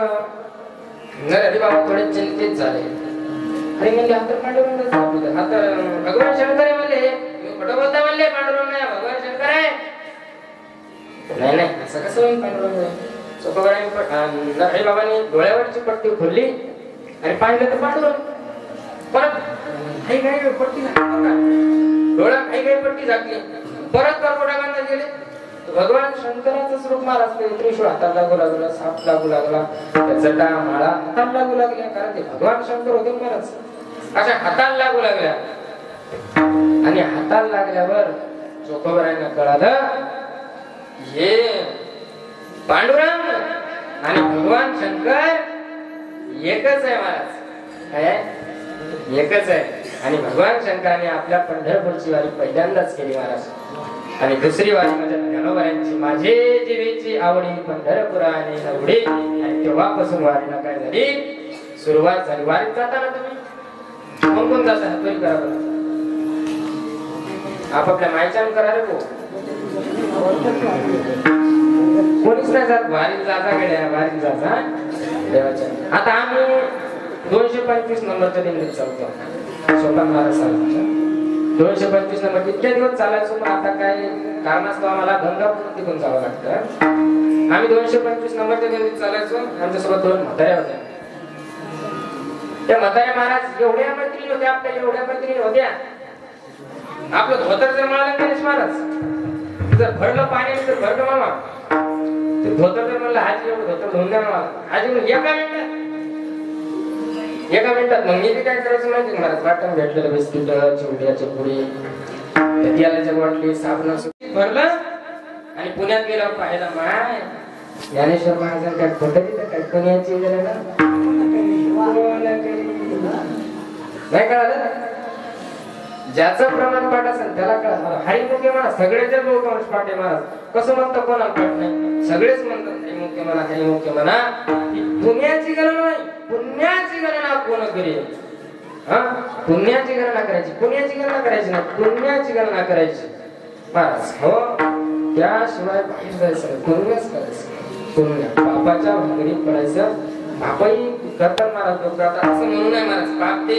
नरहरी बाबा थोडे चिंतित झाले. अरे म्हणजे आता पांडुरंगाचं हात भगवान शंकर आहे म्हणले, खोटं बोलता म्हणले, पांडुरंग नाही भगवान शंकर आहे. नाही नाही असं कसं होईल, पांडुरंग. चोकोबाई नरहरी बाबांनी डोळ्यावरची पट्टी खोलली आणि पाहिलं तर पांडुरंग. परत काही काही पट्टी डोळा काही काही पट्टी झाकली. परत करगुटा बांधत गेले. भगवान शंकराचं रूप महाराज त्रिशूळ हाताला लागू लागला, साप लागू लागला, जटा माळा हाताला लागू लागल्या. कारण ते भगवान शंकर होते महाराज. अशा हाताला लागू लागल्या. आणि हाताला लागल्यावर चोकोबाईंना कळालं हे पांडुरंग आणि भगवान शंकर एकच आहे महाराज. काय एकच आहे. आणि भगवान शंकराने आपल्या पंढरपूरची वारी पहिल्यांदाच केली महाराज. आणि दुसरी वारी म्हणजे ज्ञानोबांची माझे जीवेची आवडी पंढरपुराने नवडी. आणि तेव्हापासून वारीला काय झाली, सुरुवात झाली. वारीत जाताना तुम्ही कोण जाता हातोरी करा बरं, आपापल्या मायच्या करा रे. कोणीच नाही जात वारीत. जाता गड्या वारीत जाता देवाच्या. आता आम्ही 225 नंबरच्या दिंडीत चालतो. सोपान महाराज सांगतो 225 नंबर इतक्या दिवस चालायचो, पण आता काय कारणास्तव आम्हाला गंगापूर तिथून जावं लागतं. आम्ही 225 नंबरच्या दिंडीत चालायचो. आमच्यासोबत 2 म्हाताऱ्या होत्या. त्या म्हातारे महाराज एवढ्या मैत्रिणी होत्या, आपल्या एवढ्या मैत्रिणी होत्या. आपलं धोतर जर म्हणाला गणेश महाराज, जर भरलं पाणी तर भरलं मामा, ते धोतर जर म्हणलं हाजी एवढं धोतर धुवून द्या मला, हाजी म्हणून एका मिनिटात. मग मी काय करायचं माहिती महाराज, वाटण भेटलेलं बिस्किट, चिवड्याच्या पुडी, तेलाच्या बाटली, साबण भरलं आणि पुण्यात गेल्यावर पाहिलं माय ज्ञानेश्वर महाराजांनी काय खोटं दिलं काय पुण्याची नाही कळालं. ज्याचं प्रमाण पाठ असेल त्याला कळा. हरिमुखे म्हणा सगळेच बहुतांश पाठ आहे महाराज, कसं म्हणतं कोणाला पाठ नाही, सगळेच म्हणतात हरिमुखे म्हणा हरिमुखे म्हणा. पुण्याची गणना नाही, पुण्याची गणना कोण करेल? पुण्याची गणना करायची, पुण्याची गणना करायची ना, पुण्याची गणना करायची महाराज. हो त्याशिवाय बाहेर जायचं, पुण्यच करायचं. पुण्य पापाच्या भानगडीत पडायचं. पापही करतात महाराज लोक, आता असं म्हणू नये महाराज, पाप ते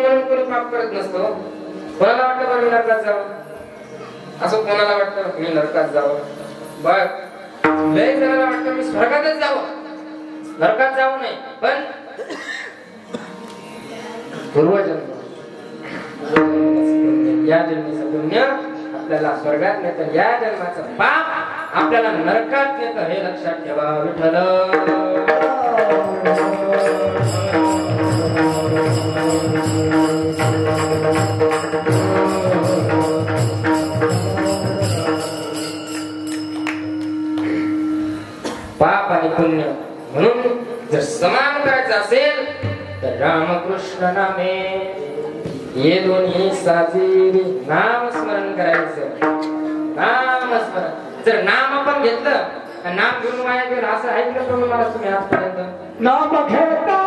म्हणून कोणी पाप करत नसतो. कोणाला वाटतं बरं मी नरकात जावं, असं कोणाला वाटतं मी नरकात जावं, बघ लय जणांना वाटतं मी स्वर्गातच जावं, नरकात जाऊ नये. पण पूर्वजन्म या जन्मीचं पुण्य आपल्याला स्वर्गात नेतं, या जन्माचं पाप आपल्याला नरकात नेतं, हे लक्षात ठेवा. विठ्ठल पाप आणि पुण्य म्हणून जर समान करायचं असेल तर रामकृष्ण नामे हे दोन्ही साजीरी नामस्मरण करायचं. नामस्मरण जर नाम आपण घेतलं, नाम घेऊन वाया गेलं असं ऐकलं तर मला तुम्ही आजपर्यंत नाम घेता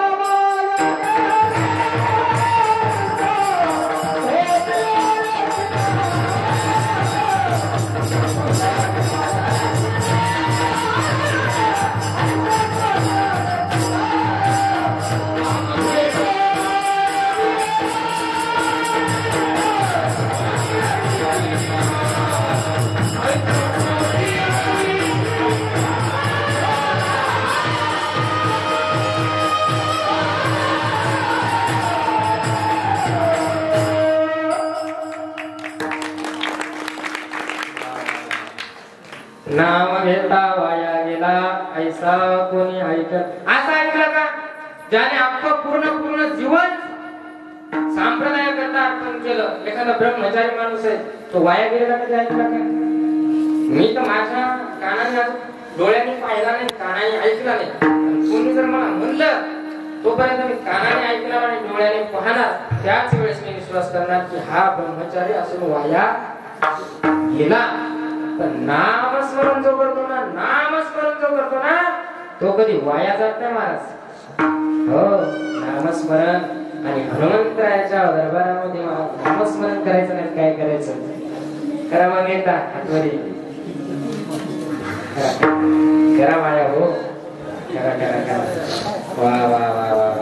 नाम घेता वाया गेला ऐसा कोणी ऐकत. असं ऐकलं का ज्याने अख्खं पूर्ण जीवन संप्रदाय करता अर्पण केलं. एखादा ब्रह्मचारी माणूस आहे तो वाया गेलेला कधी ऐकला का? मी तर माझ्या कानाने डोळ्यांनी पाहिला नाही, कानाने ऐकला नाही. कोणी जर मला म्हणलं तोपर्यंत मी कानाने ऐकणार आणि डोळ्याने पाहणार, त्याच वेळेस मी विश्वास करणार की हा ब्रह्मचारी असून वाया गेला. पण नामस्मरण जो करतो ना, नामस्मरण जो करतो ना, तो कधी वाया जात नाही महाराज. हो नामस्मरण आणि हनुमंतरायाच्या दरबारामध्ये नामस्मरण करायचं नाही, काय करायचं करा मग येता हातवरी करा माया. हो करा करा करा. वा वा वा वा वा.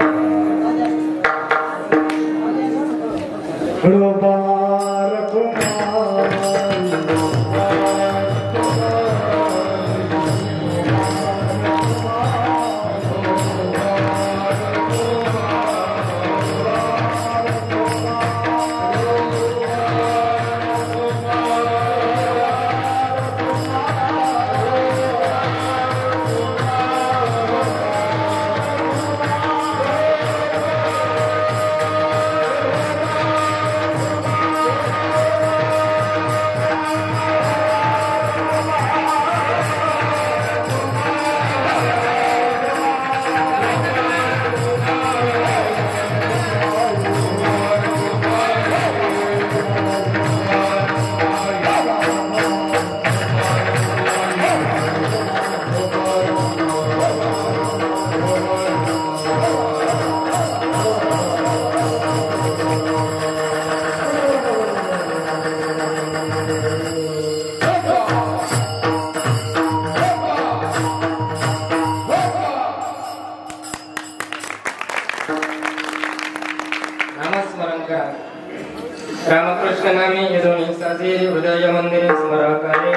रामकृष्ण नामी यदोनी साजे हृदय मंदिरे स्मराकारे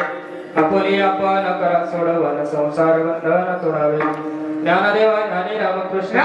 आपुली आपण करा सोडवन संसार बंधन तोडावे. ज्ञानदेवा ज्ञानी रामकृष्ण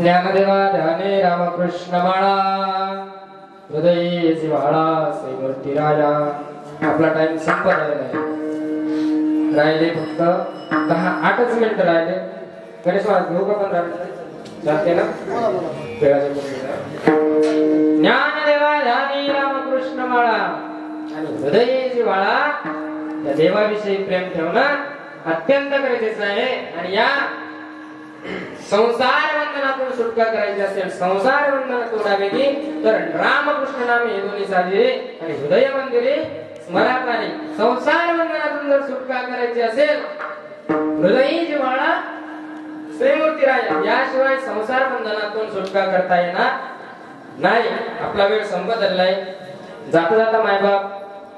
ज्ञानदेवा ध्याने रामकृष्ण माळा हृदय जिव्हाळा श्रीमूर्ती राजा. आपला टाइम संपत आलेला आहे. राहिले फक्त 8च मिनिटं राहिले. गणेश महाराज घेऊ का 15 मिनिटं जाते ना. ज्ञानदेवा ध्याने रामकृष्ण माळा आणि हृदय जिव्हाळा या देवाविषयी प्रेम ठेवणं अत्यंत गरजेचं आहे. आणि या संसार बंधनातून सुटका करायची असेल, संसार बंधन तोडावे तर रामकृष्ण नामे हे दोन्ही साधिरे आणि हृदय मंदिरे स्मरात आले. संसार बंधनातून जर सुटका करायची असेल हृदय जिव्हाळा श्रीमूर्ती राजा याशिवाय संसार बंधनातून सुटका करता येणार नाही. आपला वेळ संपत आलाय. जाता जाता मायबाप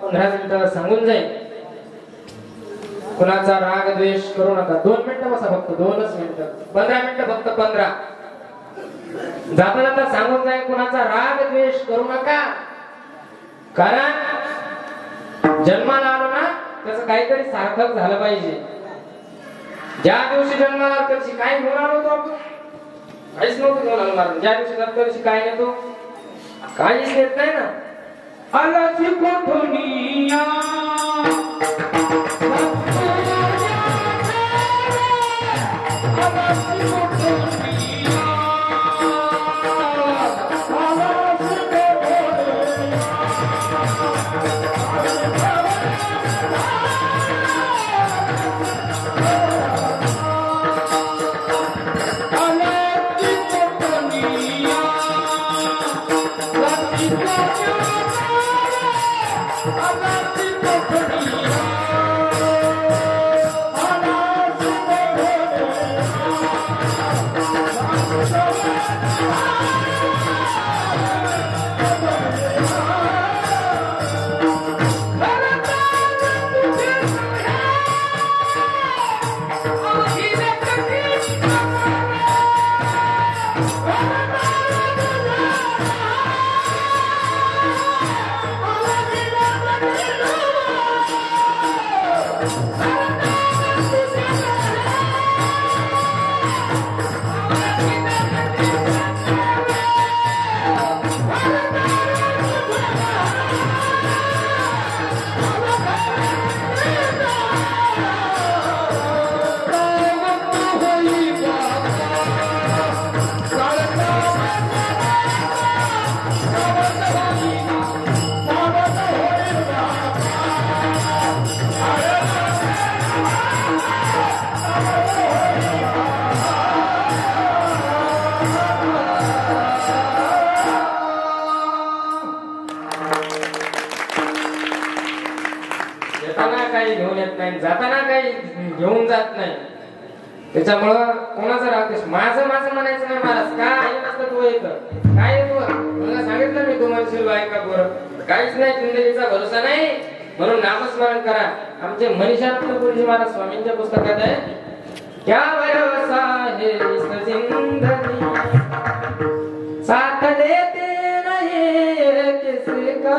15 मिनिटं सांगून जाईल. कुणाचा राग द्वेष करू नका. 2 मिनिटं बसा फक्त. 2च मिनिटं. 15 मिनिटं फक्त 15. जाता जाता सांगून जाईल कुणाचा राग द्वेष करू नका. कारण जन्माला आलो ना त्याचं काहीतरी सार्थक झालं पाहिजे. ज्या दिवशी जन्माला आलो त्या दिवशी काय घेऊन आलो होतो आपण? काहीच नव्हतं घेऊन आलो मारून. ज्या दिवशी त्या दिवशी काय नेतो? काहीच येत नाही ना. आलाची कोठुनिया येताना काही घेऊन येत नाही, जाताना काही घेऊन जात नाही. त्याच्यामुळं कोणाचं राहतेस माझं माझं म्हणायचं नाही. महाराज काय नसतं तू येतं काय येतो मला सांगितलं मी तुम्हाला शिल्व ऐका बरं. काहीच नाही, जिंदगीचा भरोसा नाही, म्हणून नामस्मरण करा. आमचे मनीषात्मक गुरुजी महाराज स्वामींच्या पुस्तकात आहे, क्या भरोसा है इस जिंदगी साथ देते नहीं किसी का,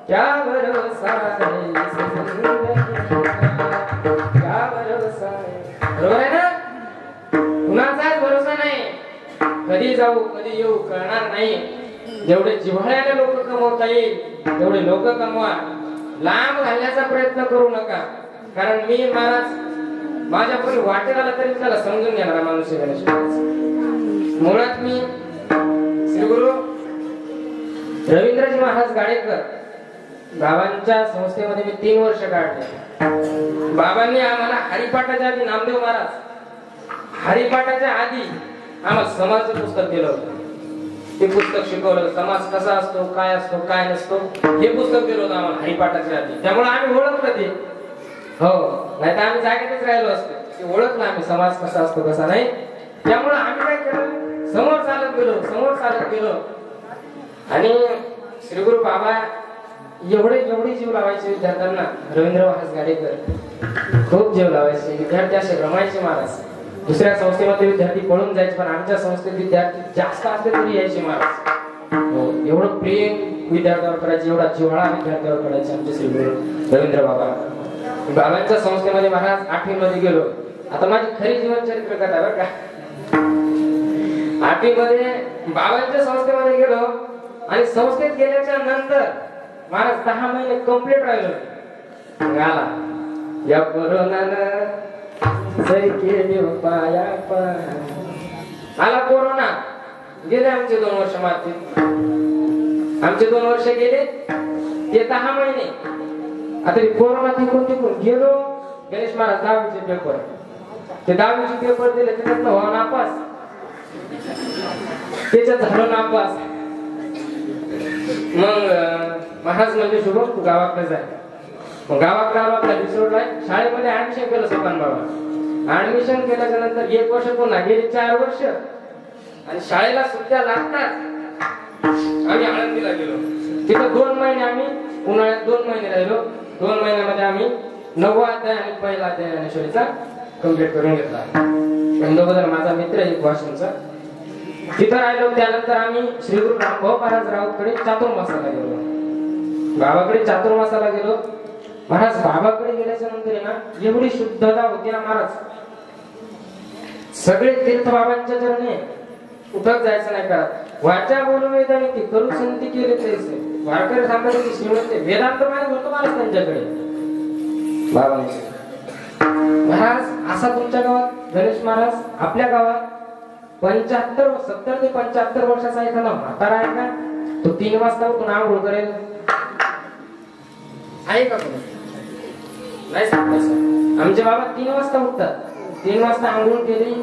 क्या भरोसा है इस जिंदगी क्या भरोसा है. बरोबर आहे ना. कुणाचाच भरोसा नाही, कधी जाऊ कधी येऊ कळणार नाही. जेवढे जिव्हाळ्याने लोक कमवता येईल तेवढे लोक कमवा. लांब घालण्याचा प्रयत्न करू नका, कारण मी महाराज माझ्याकडून वाटेल आला तरी त्याला समजून घेणारा माणूस आहे गणेश महाराज. मुळात मी श्री गुरु रवींद्रजी महाराज गाडेकर बाबांच्या संस्थेमध्ये मी 3 वर्ष काढले. बाबांनी आम्हाला हरिपाठाच्या आधी नामदेव महाराज हरिपाठाच्या आधी आम्हाला समाजचं पुस्तक दिलं होतं. ते पुस्तक शिकवलं, समाज कसा असतो काय असतो काय नसतो हे पुस्तक दिलं होतं आम्हाला हरिपाठाच्या आधी. त्यामुळे आम्ही ओळखलं ते. हो, नाही तर आम्ही जागेतच राहिलो असतो. ते ओळखलं आम्ही समाज कसा असतो कसा नाही. त्यामुळे आम्ही काय केलं, समोर चालत गेलो. आणि श्री गुरु बाबा एवढे जीव लावायचे विद्यार्थ्यांना. रवींद्र महाराज गाडेकर खूप जीव लावायचे. विद्यार्थी असे रमायचे महाराज. दुसऱ्या संस्थेमध्ये विद्यार्थी पळून जायचे, पण आमच्या संस्थेत विद्यार्थी जास्त असले तरी यायचे महाराज. एवढं प्रेम विद्यार्थ्यावर करायचे, एवढा जिव्हाळा विद्यार्थ्यावर करायचे आमचे श्री गुरु रवींद्र बाबा. बाबांच्या संस्थेमध्ये महाराज 8वी मध्ये गेलो. आता माझी खरी जीवनचरित्र कथा बरं का. 8वी मध्ये बाबांच्या संस्थेमध्ये गेलो आणि संस्थेत गेल्याच्या नंतर महाराज 10 महिने कंप्लीट राहिलो. आला या कोरोनानं जरी केले पाया आला कोरोना. गेले आमचे 2 वर्ष मारतील. आमचे 2 वर्ष गेले, ते 10 महिने. आता कोरोना तिकडून गेलो. गणेश महाराज 10वीचे पेपर, ते 10वीचे पेपर दिले, त्याच्यात व्हा नापास, त्याच्यात झालं नापास. मग महाराज म्हणजे शुभम तू गावाकडे जाय. मग गावाकडे आलो. आपला रिसोर्टला शाळेमध्ये ऍडमिशन केलं सोपान बाबा. ऍडमिशन केल्याच्या नंतर 1 वर्ष पुन्हा गेली 4 वर्ष. आणि शाळेला सुट्ट्या लागतात. आम्ही आळंदीला गेलो. तिथं 2 महिने आम्ही उन्हाळ्यात 2 महिने राहिलो. 2 महिन्यामध्ये आम्ही 9वा अध्याय आणि 1ला अध्याय ज्ञानेश्वरीचा कम्प्लीट करून घेतला. इंदोबद्दल माझा मित्र एक वाशिमचा, तिथं राहिलो. त्यानंतर आम्ही श्री गुरु रामभाऊ महाराज राऊतकडे चातुर्मासाला गेलो. बाबाकडे चातुर्मासाला गेलो. महाराज बाबाकडे गेल्याच्या नंतर ना एवढी शुद्धता होती ना महाराज. सगळे तीर्थ बाबांच्या चरणी उठत जायचं नाही करा. वाचा बोलून वेदाने ती करू संती केले तैसे. वारकरी सांगतात श्रीमंत वेदांत माहिती होतो महाराज त्यांच्याकडे बाबांचे. महाराज असा तुमच्या गावात गणेश महाराज आपल्या गावात 70 ते 75 वर्षाचा एखादा म्हातारा आहे का, तो 3 वाजता उठून आंघोळ करेल आहे का कोणी? नाही सांगता. आमचे बाबा 3 वाजता उठतात. 3 वाजता आंघोळ केली,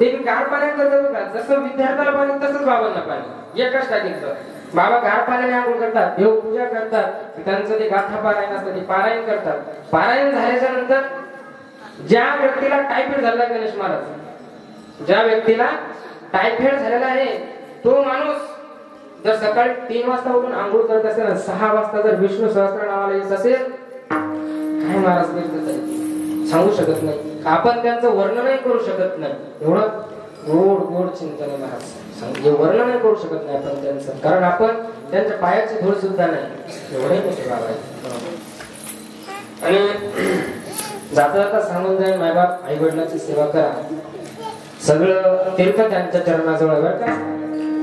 ते गार पाण्यात करतात का, जसं विद्यार्थ्याला पाणी तसंच बाबांना पाणी, एकच टाकीचं. बाबा गार पाण्याने आंघोळ करतात, देवपूजा करतात, त्यांचं ते गाथा पारायण असतं ते पारायण करतात. पारायण झाल्याच्या नंतर ज्या व्यक्तीला टायफॉइड झाला गणेश महाराज, ज्या व्यक्तीला टायफॉइड झालेला आहे तो माणूस जर सकाळी 3 वाजता उठून आंघोळ करत असेल, 6 वाजता जर विष्णू सहस्त्र नावाला येत असेल, काय महाराज सांगू शकत नाही. आपण त्यांचं वर्णनही करू शकत नाही. एवढं गोड गोड चिंतन आहे महाराज, वर्णन नाही करू शकत नाही आपण त्यांचं, कारण आपण त्यांच्या पायाची धूळ सुद्धा नाही. एवढे मोठे बाबा आहेत. आणि जाता जाता सांगून जाईल, मायबाप आई वडिलांची सेवा करा. सगळं तीर्थ त्यांच्या चरणाजवळ बरं का.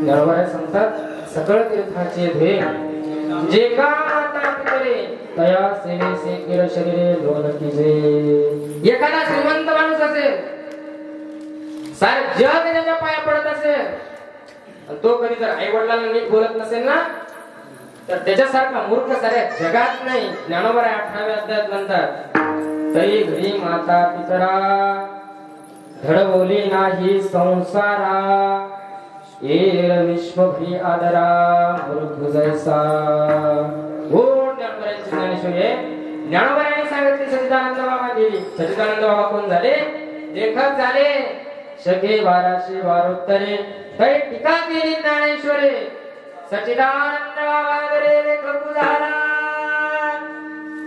बरोबर आहे सांगतात, सगळं तीर्थाचे ध्येय जे का माता पितरे तया सेवे से किर शरीरे लोन कीजे. एखादा श्रीमंत माणूस असेल, सारे जग त्याच्या पाया पडत असेल, तो कधी जर आई वडिलांना नीट बोलत नसेल ना, तर त्याच्यासारखा मूर्ख साऱ्या जगात नाही. ज्ञानोबा 18व्या अध्यायात म्हणतात, तरी घरी माता पितरा धडवली नाही संसारा, येर विश्व भी आदरा मृत्यू जैसा. हो ज्ञानोबा ज्ञानेश्वरी आहे. ज्ञानोबरांनी सांगितले सच्चिदानंद बाबा देवी. सच्चिदानंद बाबा कोण झाले? लेखक झाले. शके 1212 तरी टीका केली ज्ञानेश्वरी. सच्चिदानंद बाबा रे लेखक झाला.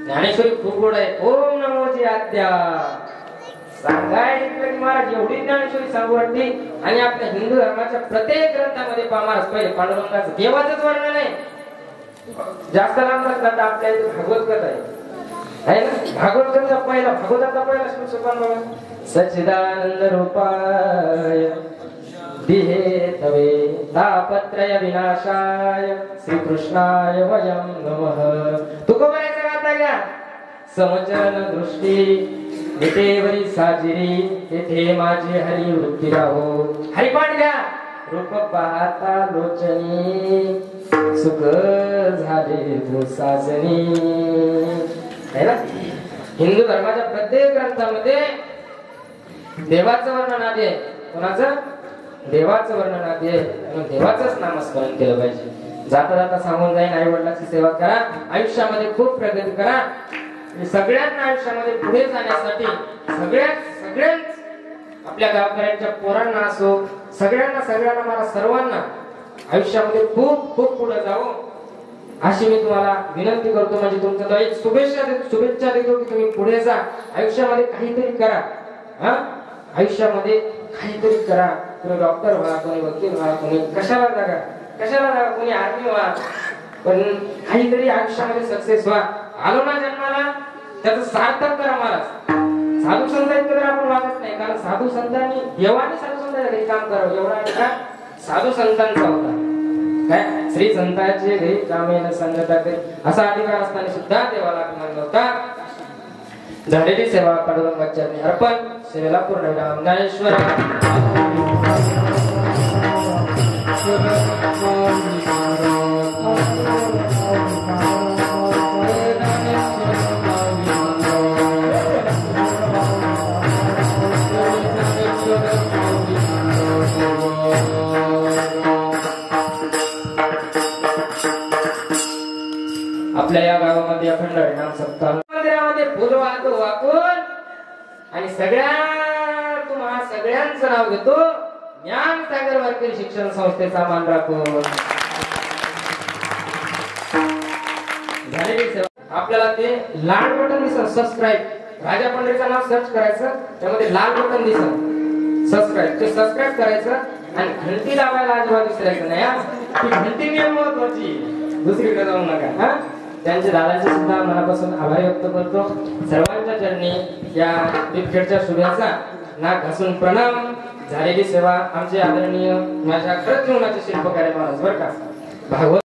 ज्ञानेश्वरी खूप गोड आहे. ओम नमोजी आद्या सांगाय महाराज एवढी ज्ञानेश्वरी सांगू वाटते. आणि आपल्या हिंदू धर्माच्या प्रत्येक ग्रंथामध्ये महाराज पहिले पांडुरंगाचं देवाचंच वर्णन आहे. जास्त लांब कथा आपल्या इथे भागवत कथा आहे ना. भागवत कथा पहिला भागवताचा पहिला श्लोक सोपान बघा. सच्चिदानंद रूपाय दिहे तवे तापत्रय विनाशाय श्रीकृष्णाय वयं नमः. तुकोबाराचा गाता घ्या. समचरण दृष्टी विटेवरी साजिरी तेथे माझी हरी वृत्ती राहो. हरिपाठ घ्या. रूप पाहता लोचनी सुख झाले तू साजनी. है ना. हिंदू धर्माच्या प्रत्येक ग्रंथामध्ये देवाचं वर्णन आधी आहे. कोणाचं? देवाचं वर्णन आधी आहे. म्हणून देवाचंच नामस्मरण केलं पाहिजे. जाता जाता सांगून जाईन आई वडिलांची सेवा करा. आयुष्यामध्ये खूप प्रगती करा. सगळ्यांना आयुष्यामध्ये पुढे जाण्यासाठी सगळ्यांच आपल्या गावकऱ्यांच्या पोरांना असो सगळ्यांना मला सर्वांना आयुष्यामध्ये खूप खूप पुढे जावं अशी मी तुम्हाला विनंती करतो. म्हणजे तुमचं एक शुभेच्छा देतो की तुम्ही पुढे जा. आयुष्यामध्ये काहीतरी करा. आयुष्यामध्ये काहीतरी करा. तुम्ही डॉक्टर व्हा, कोणी वकील व्हा, कोणी कशाला जागा कोणी आर्मी व्हा, पण काहीतरी आयुष्यामध्ये सक्सेस व्हा. आलो ना जन्माला त्याचं सार्थक करा महाराज. साधू संतांकडे आपण वागत नाही. कारण साधू संतांनी देवाने साधू संतांच्या घरी काम करावं एवढा अधिकार साधू संतांचा होता. काय श्री संतांचे घरी कामेन संगता करी असा अधिकार असताना सुद्धा देवाला अभिमान नव्हता. झालेली सेवा पांडुरंगाच्या चरणी अर्पण. सेवेला पूर्ण विराम. ज्ञानेश्वर आपल्या या गावामध्ये अखंड हरिनाम सप्ताह मंदिरामध्ये फुल वाकून आणि तुम्हा सगळ्यांचं नाव घेतो. ज्ञान सागर वारकरी शिक्षण संस्थेचा मान राखून झालेली सेवा. आपल्याला ते लाल बटन दिसत सबस्क्राईब. राजा पंढरीचं नाव सर्च करायचं. त्यामध्ये लाल बटन दिसत सबस्क्राईब. ते सबस्क्राईब करायचं आणि घंटी लावायला अजिबात विसरायचं नाही. ती घंटी मेन महत्वाची. दुसरीकडे जाऊ नका. त्यांच्या दादाचे सुद्धा मनापासून आभार व्यक्त करतो. सर्वांच्या चरणी या विखेडच्या शुभेच्छा नाक घासून प्रणाम. झालेली सेवा आमचे आदरणीय माझ्या खरंच जीवनाचे शिल्पकार महाराज बरं का. भागवत